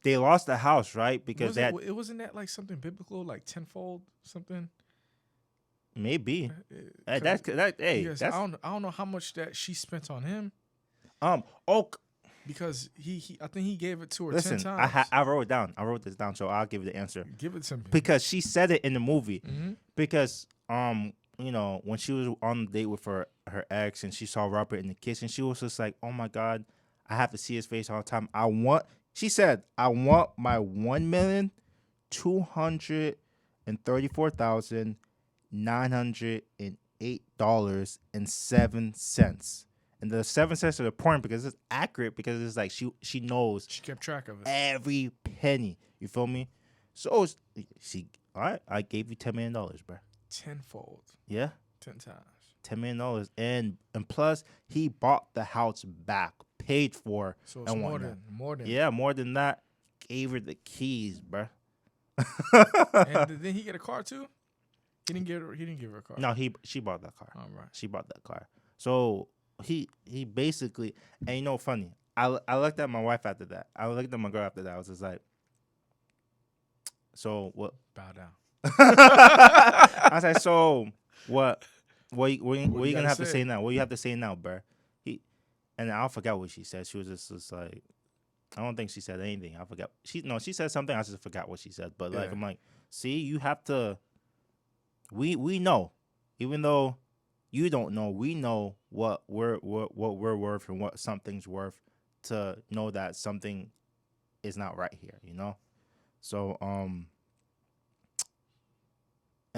they lost the house, right? Because it wasn't that like something biblical, like tenfold something? Maybe. I don't know how much that she spent on him. Because I think he gave it to her 10 times. I wrote it down. I wrote this down, so I'll give you the answer. Give it to me. Because she said it in the movie. Because when she was on the date with her ex and she saw Robert in the kitchen, she was just like, oh my God, I have to see his face all the time. She said, I want my $1,234,908.07. And the 7 cents are important because it's accurate, because it's like she knows. She kept track of it. Every penny. You feel me? So all right, I gave you $10 million, bro. Tenfold. Yeah. 10 times. $10 million. And plus he bought the house back, paid for. So it's more than. Yeah, more than that. Gave her the keys, bro. And did he get a car too? He didn't give her a car. No, she bought that car. All right. She bought that car. So he basically, and funny. I looked at my wife after that. I looked at my girl after that. I was just like, so what? Bow down. I was like, so what? What are you gonna have to say now? What you have to say now, bro? and I forgot what she said. She was just like, I don't think she said anything. I forgot. She said something. I just forgot what she said. But like, Yeah. I'm like, see, you have to. We know, even though you don't know, we know what we're worth and what something's worth to know that something is not right here. So and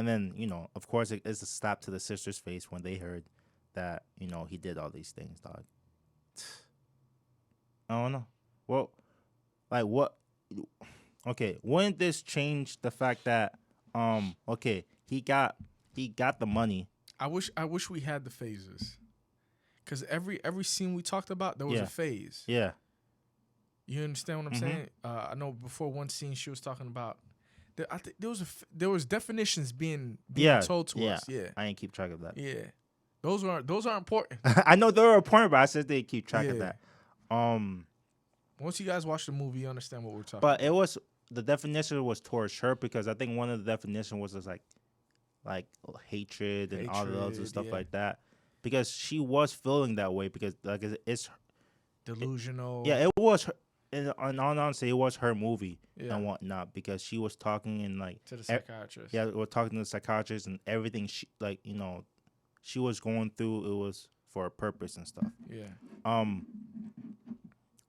then of course it's a slap to the sister's face when they heard that he did all these things, dog. I don't know. Well, like what? Okay, wouldn't this change the fact that okay, he got the money. I wish we had the phases, because every scene we talked about, there was a phase. Yeah. You understand what I'm saying? I know before one scene she was talking about. I think there was definitions being told to us. Yeah, I ain't keep track of that. Yeah, those are important. I know they were important, but I said they keep track of that. Once you guys watch the movie, you understand what we're talking. But about. it was the definition was towards her, because I think one of the definition was just like hatred and all the other stuff like that, because she was feeling that way because like it's delusional. It was her. And honestly, it was her movie and whatnot, because she was talking and like to the psychiatrist. We're talking to the psychiatrist, and everything she she was going through, it was for a purpose and stuff. Yeah.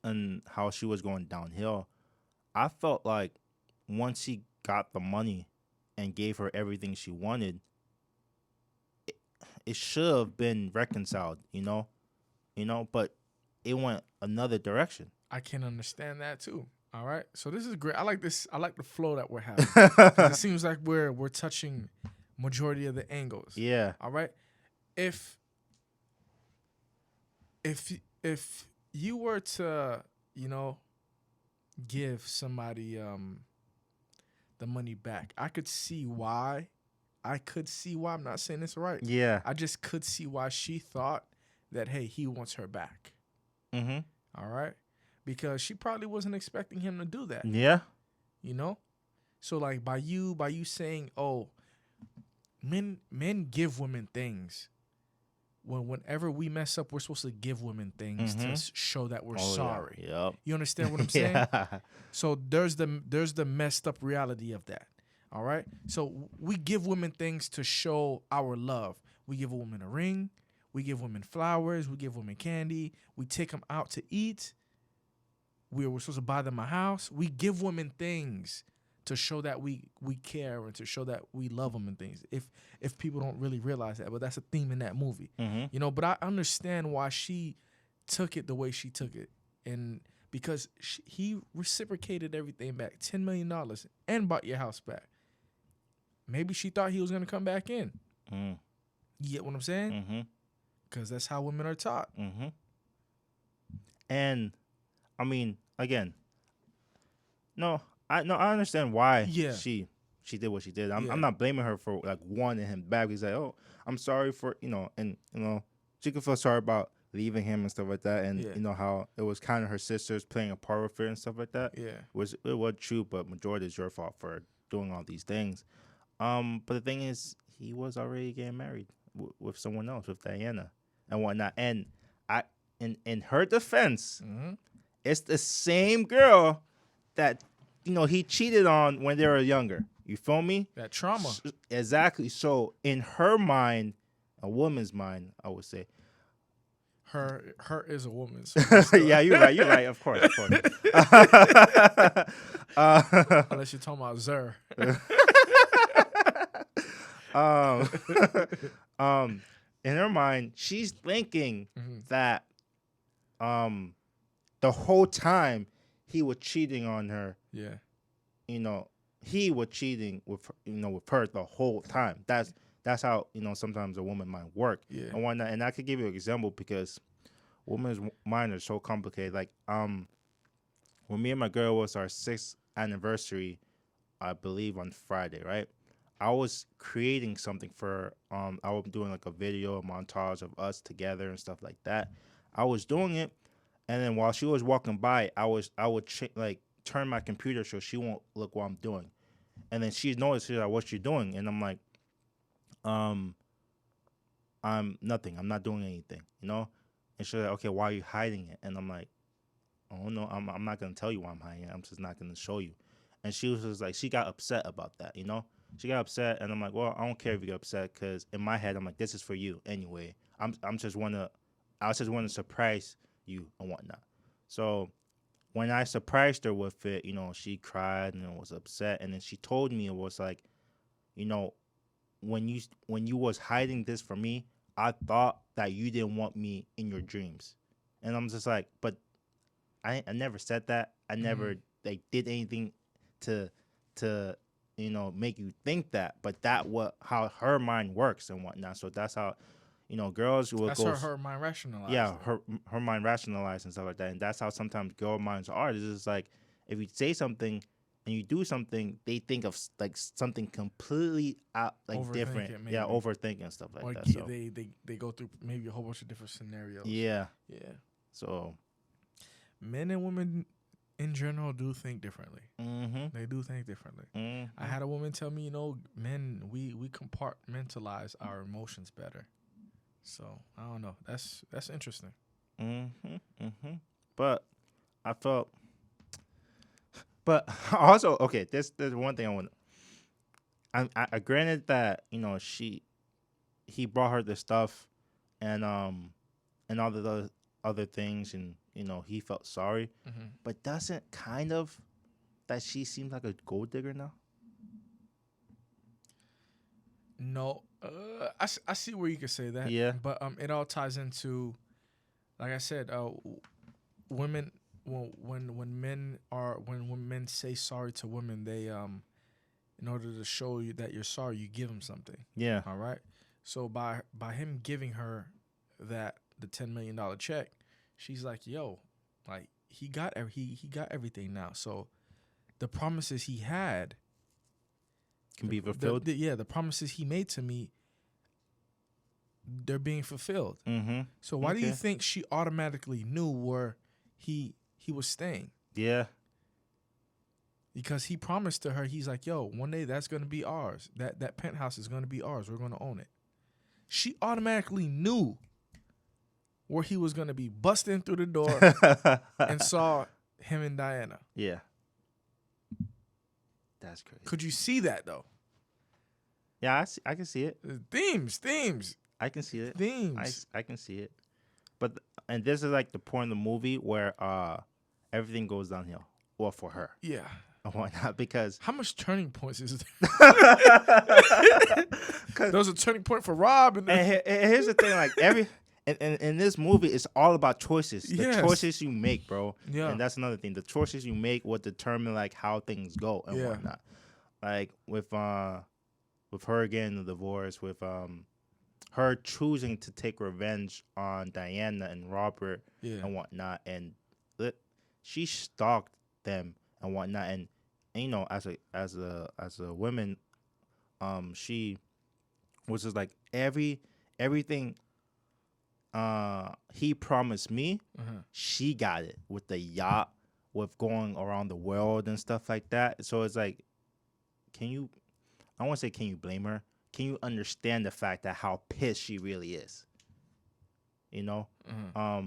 And how she was going downhill. I felt like once he got the money and gave her everything she wanted, it should have been reconciled, but it went another direction. I can understand that too. All right, so this is great. I like this. I like the flow that we're having. It seems like we're touching majority of the angles. Yeah. All right. If you were to, give somebody the money back, I could see why. I'm not saying it's right. Yeah. I just could see why she thought that, hey, he wants her back. Mm-hmm. All right. Because she probably wasn't expecting him to do that. Yeah. So like by you saying, oh, men give women things. Whenever we mess up, we're supposed to give women things to show that we're sorry. Yeah. Yep. You understand what I'm saying? So there's the messed up reality of that. All right. So we give women things to show our love. We give a woman a ring. We give women flowers. We give women candy. We take them out to eat. We're supposed to buy them a house. We give women things to show that we care and to show that we love them and things. If people don't really realize that, but that's a theme in that movie. But I understand why she took it the way she took it, and because he reciprocated everything back, $10 million, and bought your house back. Maybe she thought he was gonna come back in. You get what I'm saying? Because that's how women are taught. And I mean, again, I understand why she did what she did. I'm not blaming her for like wanting him back. He's like, oh, I'm sorry for and she could feel sorry about leaving him and stuff like that, and how it was kind of her sisters playing a part with her and stuff like that. Yeah, it was true, but majority is your fault for doing all these things. But the thing is, he was already getting married with someone else, with Diana and whatnot. And in her defense, it's the same girl that he cheated on when they were younger. You feel me? That trauma. Exactly. So in her mind, a woman's mind, I would say. Her is a woman. So yeah, you're right. Of course. Unless you're talking about Zer. In her mind, she's thinking that the whole time he was cheating on her. Yeah. He was cheating with her the whole time. That's how sometimes a woman might work. Yeah. And whatnot. And I could give you an example because women's mind are so complicated. Like when me and my girl was our 6th anniversary, I believe on Friday, right? I was creating something for I was doing like a video, a montage of us together and stuff like that. I was doing it, and then while she was walking by, I would turn my computer so she won't look what I'm doing, and then she noticed, she's like, "What you doing?" And I'm like, I'm nothing. I'm not doing anything, And she's like, okay, why are you hiding it? And I'm like, oh no, I'm not gonna tell you why I'm hiding it. I'm just not gonna show you. And she was just like, she got upset about that, you know? She got upset, and I'm like, well, I don't care if you get upset, because in my head, I'm like, this is for you anyway. I just wanna surprise you and whatnot. So when I surprised her with it, you know, she cried and was upset, and then she told me, it was like, you know, when you was hiding this from me, I thought that you didn't want me in your dreams. And I'm just like, but I never said that. I never like did anything to you know, make you think that. But how her mind works and whatnot. So that's how, you know, girls will go. That's her mind rationalized. Yeah, her mind rationalized and stuff like that. And that's how sometimes girl minds are. It's just like, if you say something and you do something, they think of like something completely out, like different. Maybe. Yeah, overthinking and stuff like or that. G- So they go through maybe a whole bunch of different scenarios. yeah. So men and women in general do think differently. They do think differently. I had a woman tell me, you know, men we compartmentalize our emotions better. So I don't know. That's interesting. But I felt. But also, okay, there's one thing I want. I granted that, you know, he brought her the stuff, and all the other things, and you know, he felt sorry, but doesn't kind of that she seems like a gold digger now? No, I see where you could say that. Yeah. But it all ties into, like I said, women. When men say sorry to women, they in order to show you that you're sorry, you give them something. Yeah. All right. So by him giving her the $10 million check, she's like, yo, like he got everything now. So the promises he had Can be fulfilled. The promises he made to me, they're being fulfilled. So why do you think she automatically knew where he was staying? Yeah. Because he promised to her, he's like, yo, one day that's going to be ours. That penthouse is going to be ours. We're going to own it. She automatically knew where he was going to be, busting through the door and saw him and Diana. Yeah. That's crazy. Could you see that, though? Yeah, I can see it. Themes. I can see it. Themes. I can see it. But, and this is like the point in the movie where everything goes downhill. Well, for her. Yeah. Why not? Because how much turning points is there? There was a turning point for Rob. And here's the thing, like in this movie, it's all about choices. The choices you make, bro. Yeah. And that's another thing. The choices you make will determine like how things go and whatnot. Like with her getting the divorce, with her choosing to take revenge on Diana and Robert and whatnot, and she stalked them and whatnot, and you know, as a woman, she was just like everything he promised me, she got it with the yacht, with going around the world and stuff like that. So it's like, I don't want to say can you blame her? Can you understand the fact that how pissed she really is? You know, I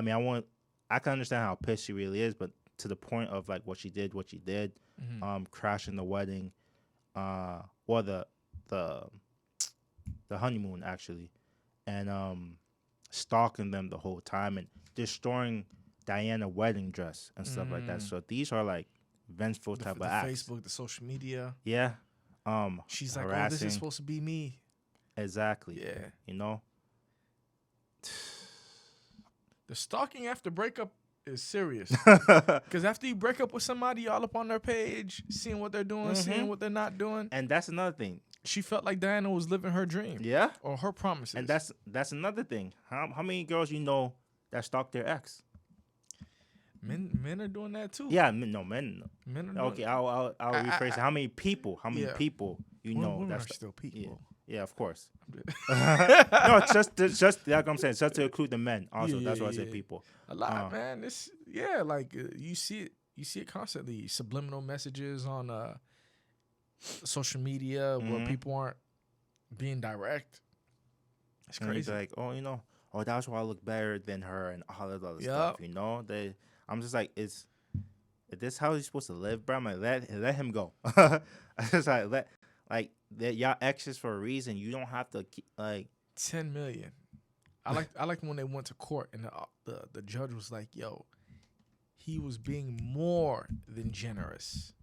mean, I can understand how pissed she really is, but to the point of like what she did, crashing the wedding, or the honeymoon actually, and stalking them the whole time and destroying Diana's wedding dress and stuff like that. So these are like vengeful type of acts. Facebook, the social media. Yeah. She's like, harassing. oh, this is supposed to be me. Exactly. Yeah. You know? The stalking after breakup is serious. Because after you break up with somebody, y'all up on their page, seeing what they're doing, seeing what they're not doing. And that's another thing. She felt like Diana was living her dream. Yeah. Or her promises. And that's another thing. How many girls you know that stalk their ex? Men are doing that too. Yeah, men are doing okay, I'll rephrase it. How many people you know women that's are still people. Yeah, of course. No, just like I'm saying, just to include the men. Also, that's why I say people. A lot, man. You see it constantly. Subliminal messages on social media where people aren't being direct. It's crazy. Like, oh, you know, oh, that's why I look better than her and all that other Yep. stuff. You know, I'm just like, is this how he's supposed to live, bro? I'm like, let him go. I just like that y'all exes for a reason. You don't have to keep like 10 million. I like when they went to court and the judge was like, "Yo, he was being more than generous."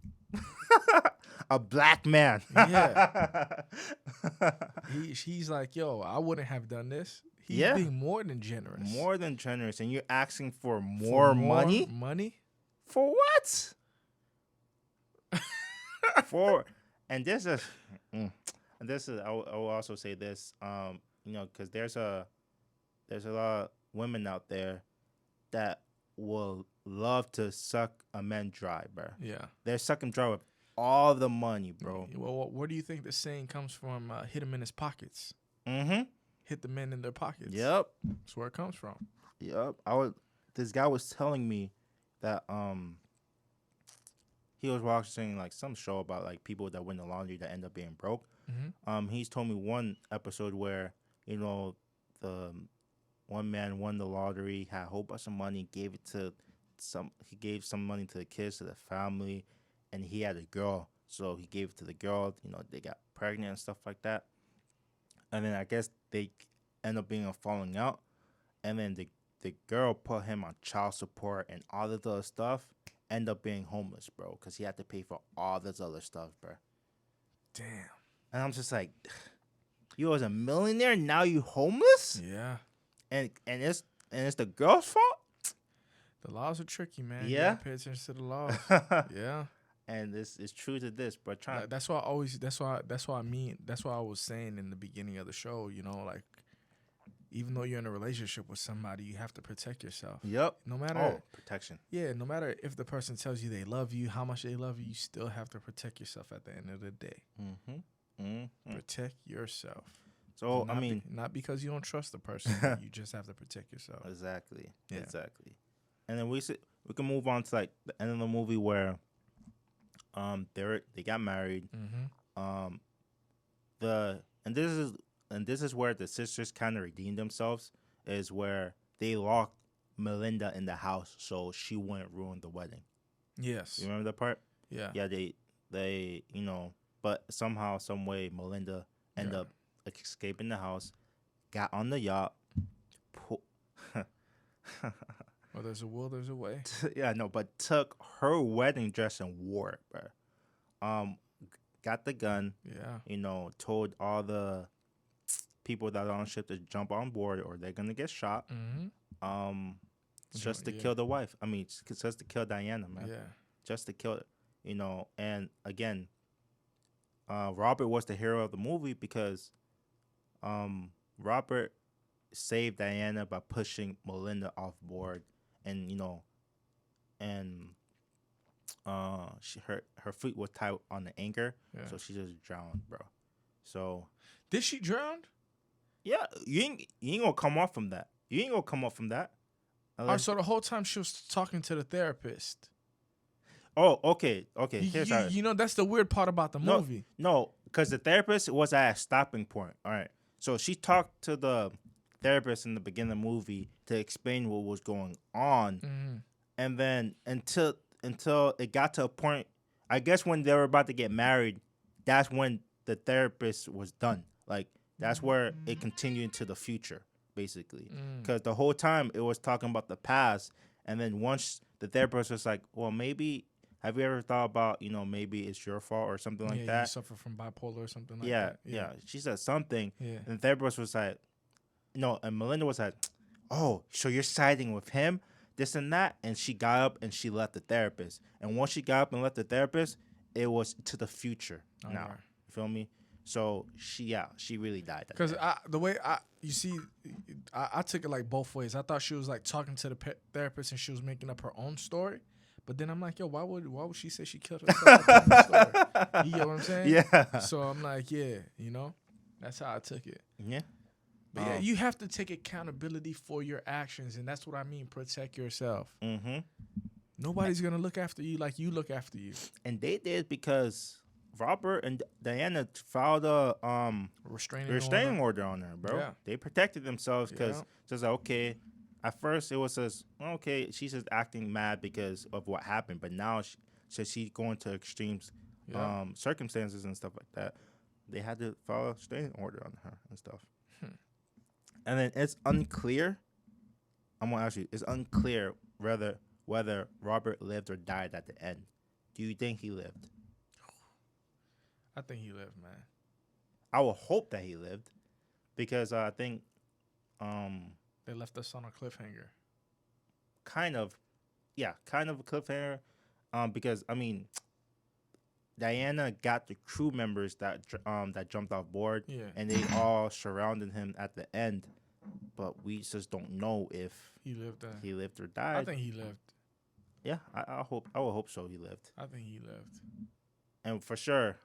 a black man. Yeah. He's like, "Yo, I wouldn't have done this." He's Yeah. being more than generous. More than generous, and you're asking for For more money? Money? For what? For and this is I will also say this, you know, because there's a lot of women out there that will love to suck a man dry, bro. Yeah. They're sucking dry with all the money, bro. Well, where do you think the saying comes from? Hit him in his pockets. Mm-hmm. Hit the men in their pockets. Yep. That's where it comes from. Yep. This guy was telling me that he was watching like some show about like people that win the lottery that end up being broke. Mm-hmm. He's told me one episode where, you know, the one man won the lottery, had a whole bunch of money, he gave some money to the kids, to the family, and he had a girl. So he gave it to the girl, you know, they got pregnant and stuff like that. And then I guess they end up being a falling out. And then the girl put him on child support and all this other stuff, end up being homeless, bro, because he had to pay for all this other stuff, bro. Damn. And I'm just like, you was a millionaire, now you homeless? Yeah. And it's the girl's fault? The laws are tricky, man. Yeah. You gotta pay attention to the laws. Yeah. And this is true to this, but That's why I was saying in the beginning of the show, you know, like, even though you're in a relationship with somebody, you have to protect yourself. Yep. No matter protection. Yeah, no matter if the person tells you they love you, how much they love you, you still have to protect yourself at the end of the day. Mm-hmm. Mm-hmm. Protect yourself. So not because you don't trust the person, but you just have to protect yourself. Exactly. Yeah. Exactly. And then we can move on to like the end of the movie where they got married. Mm-hmm. And this is where the sisters kind of redeemed themselves, is where they locked Melinda in the house so she wouldn't ruin the wedding. Yes. You remember that part? Yeah. Yeah, they you know, but somehow, some way, Melinda ended up escaping the house, got on the yacht. Well, there's a will, there's a way. Yeah, no, but took her wedding dress and wore it, bro. Got the gun. Yeah. You know, told all the people that are on ship to jump on board or they're gonna get shot. Mm-hmm. Just to kill the wife. I mean, just to kill Diana, man. Yeah. Just to kill it, you know. And again, Robert was the hero of the movie because Robert saved Diana by pushing Melinda off board, and you know, and her feet was tied on the anchor, so she just drowned, bro. So did she drown? Yeah, you ain't gonna come off from that. You ain't gonna come off from that. So the whole time she was talking to the therapist. Oh, okay. You know, that's the weird part about the movie. No, because the therapist was at a stopping point. All right. So she talked to the therapist in the beginning of the movie to explain what was going on. Mm-hmm. And then until it got to a point, I guess when they were about to get married, that's when the therapist was done. Like, that's where it continued into the future, basically. Because the whole time it was talking about the past. And then once the therapist was like, well, maybe... Have you ever thought about, you know, maybe it's your fault or something like that? You suffer from bipolar or something like yeah, that. Yeah. She said something. Yeah. And the therapist was like, no, and Melinda was like, oh, so you're siding with him, this and that? And she got up and she left the therapist. And once she got up and left the therapist, it was to the future now. Right. You feel me? So she really died. Because I took it like both ways. I thought she was like talking to the therapist and she was making up her own story. But then I'm like, yo, why would she say she killed herself? You get what I'm saying? Yeah. So I'm like, yeah, you know, that's how I took it. Yeah. But yeah, you have to take accountability for your actions, and that's what I mean. Protect yourself. Mm-hmm. Nobody's gonna look after you like you look after you. And they did because Robert and Diana filed a restraining order. order on her, bro. Yeah. They protected themselves because Yeah. just like, okay, at first it was just okay, she's just acting mad because of what happened, but now she's going to extremes, Yeah. circumstances and stuff like that. They had to file a restraining order on her and stuff. And then it's unclear. I'm gonna ask you, it's unclear whether Robert lived or died at the end. Do you think he lived? I think he lived, man. I would hope that he lived, because I think, They left us on a cliffhanger. kind of a cliffhanger, because I mean, Diana got the crew members that jumped off board, Yeah. and they all surrounded him at the end, but we just don't know if He lived. he lived or died. I think he lived. Yeah, I would hope so. He lived, I think he lived. and for sure,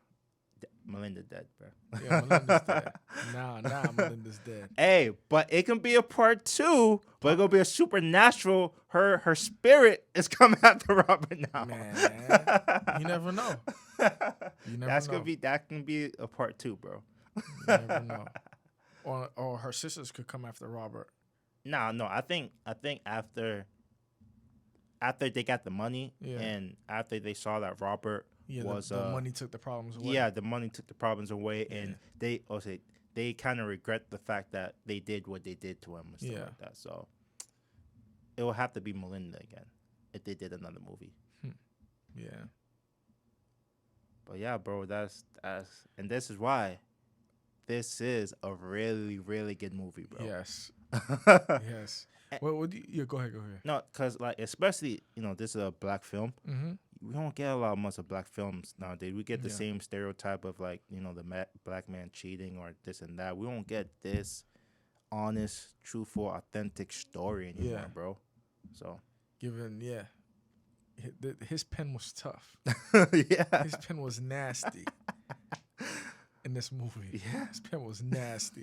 Melinda dead, bro. Yeah, Melinda's dead. Nah, Melinda's dead. Hey, but it can be a part 2, but it's gonna be a supernatural. Her spirit is coming after Robert now. Man, you never know. You never know. That can be a part 2, bro. You never know. Or her sisters could come after Robert. No, I think after they got the money, and after they saw that Robert was the money took the problems away. Yeah, the money took the problems away, and they kind of regret the fact that they did what they did to him and stuff like that. So it will have to be Melinda again if they did another movie. Yeah. But yeah, bro, that's and this is why this is a really, really good movie, bro. Yes. Yes. Well, go ahead. No, because like, especially, this is a black film. Mm-hmm. We don't get much of black films nowadays. We get the same stereotype of like, the black man cheating or this and that. We don't get this honest, truthful, authentic story anymore, bro. So Given, his pen was tough. yeah, His pen was nasty in this movie. Yeah. His pen was nasty.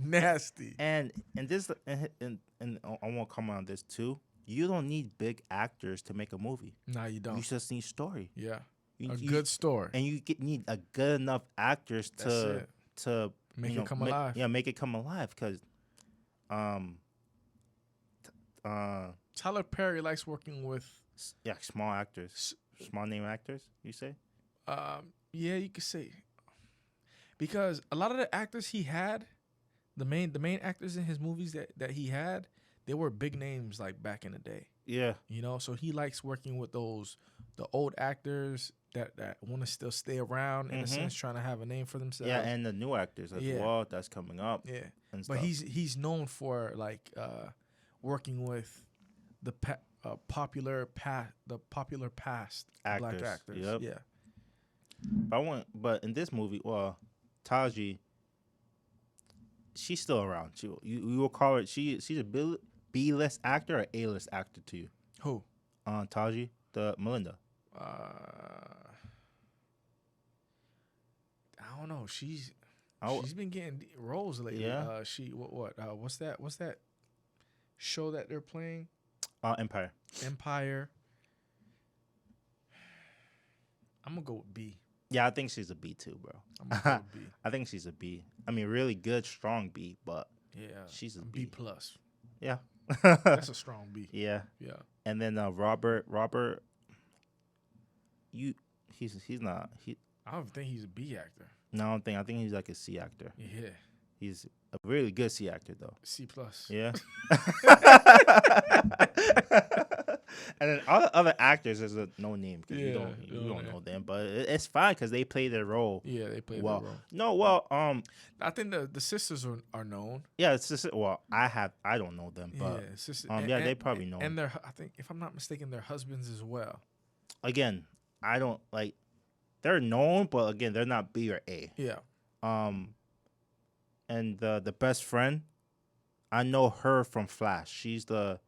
Nasty. and this and I want to comment on this too. You don't need big actors to make a movie. No, you don't. You just need story. Yeah. You, Good story. And you need a good enough actors to Make it come alive. Yeah, make it come alive. Because, Tyler Perry likes working with small actors, small name actors. You say? Yeah, you could say, because a lot of the actors he had, the main actors in his movies that he had, they were big names like back in the day. Yeah. So he likes working with the old actors that want to still stay around in a sense, trying to have a name for themselves. Yeah, and the new actors as well that's coming up. Yeah. And But stuff. he's known for like working with the popular past black actors. Yep. Yeah. But in this movie, Taji, she's still around. You will call her. She's a B-list actor or A-list actor to you? Who? Taji, the Melinda. I don't know. She's been getting roles lately. Yeah. What's that show that they're playing? Empire. I'm gonna go with B. Yeah, I think she's a B too, bro. I'm gonna go with B. I think she's a B. I mean, really good, strong B, but Yeah, she's a B B. plus. Yeah. That's a strong B. Yeah. Yeah. And then Robert, he's not. I don't think he's a B actor. No, I think he's like a C actor. Yeah, He's a really good C actor though. C plus. Yeah. And then all the other actors is a no name because you don't know them, but it's fine because they play their role. Yeah, they play well. their role. No, well, I think the sisters are known. yeah, it's just I don't know them, but Yeah, sisters. they probably know. And I think if I'm not mistaken, their husbands as well. Again, I don't like. They're known, but again, they're not B or A. Yeah. And the best friend, I know her from Flash. She's the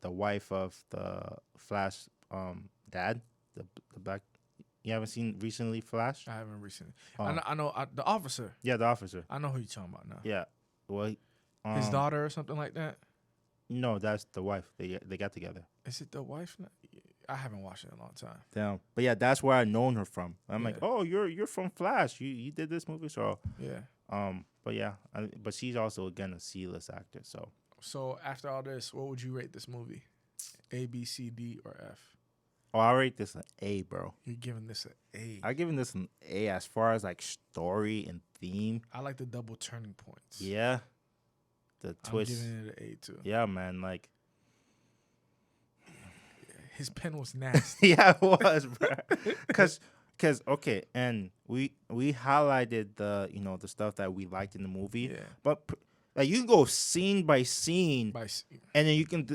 wife of the Flash dad, the black. You haven't seen recently Flash? I haven't recently. I know the officer. Yeah, the officer. I know who you're talking about now. Yeah, well, His daughter or something like that. No, that's the wife. They got together. Is it the wife? I haven't watched it in a long time. Damn. But yeah, that's where I known her from. I'm like, Yeah. oh, you're from Flash. You did this movie, so Yeah. But yeah, but she's also again a C-list actor. So after all this, what would you rate this movie? A, B, C, D, or F? Oh, I rate this an A, bro. You're giving this an A. I giving this an A as far as like story and theme. I like the double turning points. Yeah. The twist. I'm giving it an A too. Yeah, man. Like his pen was nasty. yeah, it was, bro. Cause okay, and we highlighted the the stuff that we liked in the movie. Yeah. But like you can go scene by scene, and then you can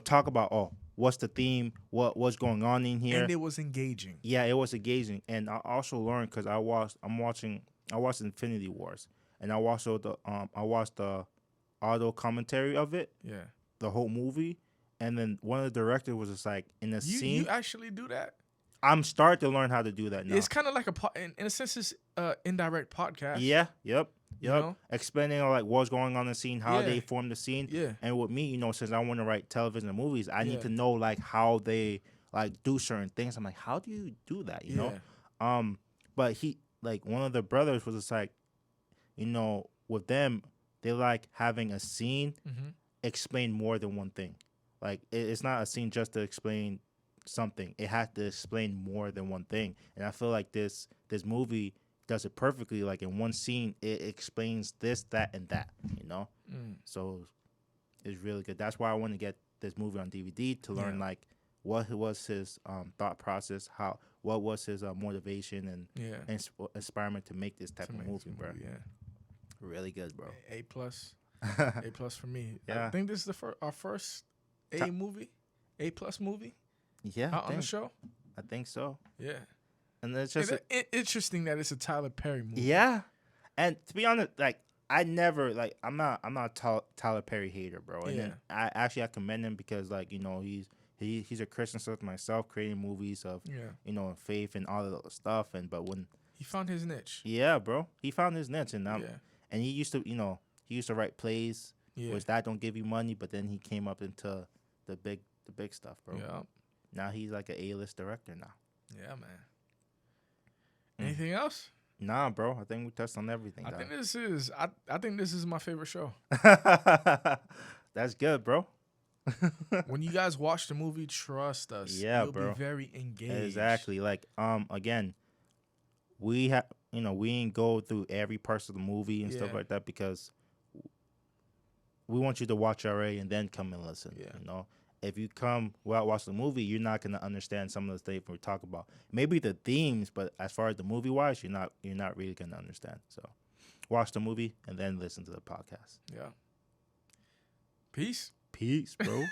talk about what's the theme, what's going on in here, and it was engaging. Yeah, it was engaging, and I also learned because I watched Infinity Wars, and I watched the auto commentary of it. Yeah. The whole movie, and then one of the directors was just like in a scene. You actually do that? I'm starting to learn how to do that now. It's kind of like in a sense, it's indirect podcast. Yeah. Yep. You know? Explaining like what's going on in the scene, how they form the scene. Yeah. And with me, since I want to write television and movies, I need to know like how they like do certain things. I'm like, how do you do that? You know? But he like one of the brothers was just like, with them, they like having a scene explain more than one thing. Like it's not a scene just to explain something. It has to explain more than one thing. And I feel like this movie does it perfectly. Like in one scene, it explains this, that, and that. So it's really good. That's why I want to get this movie on DVD to learn like what was his thought process, what was his motivation and inspirement to make this type of movie, bro. Yeah, really good, bro. A plus, A plus for me. Yeah, I think this is our first movie, A plus movie. Yeah, on the show. I think so. Yeah. And it's just interesting that it's a Tyler Perry movie. Yeah, and to be honest, like I never like I'm not a Tyler Perry hater, bro. And then I commend him because like he's a Christian like myself, creating movies of faith and all of that stuff. But when he found his niche, bro, he found his niche, and he used to write plays, which that don't give you money, but then he came up into the big stuff, bro. Yeah. Now he's like an A-list director now. Yeah, man. Anything else? Nah, bro. I think we touched on everything. I think this is my favorite show. That's good, bro. When you guys watch the movie, trust us. Yeah, you'll bro. be very engaged. Exactly. Like again, we ain't go through every part of the movie and stuff like that because we want you to watch RA and then come and listen. Yeah. If you come watch the movie, you're not gonna understand some of the things we talk about. Maybe the themes, but as far as the movie wise, you're not really gonna understand. So, watch the movie and then listen to the podcast. Yeah. Peace. Peace, bro.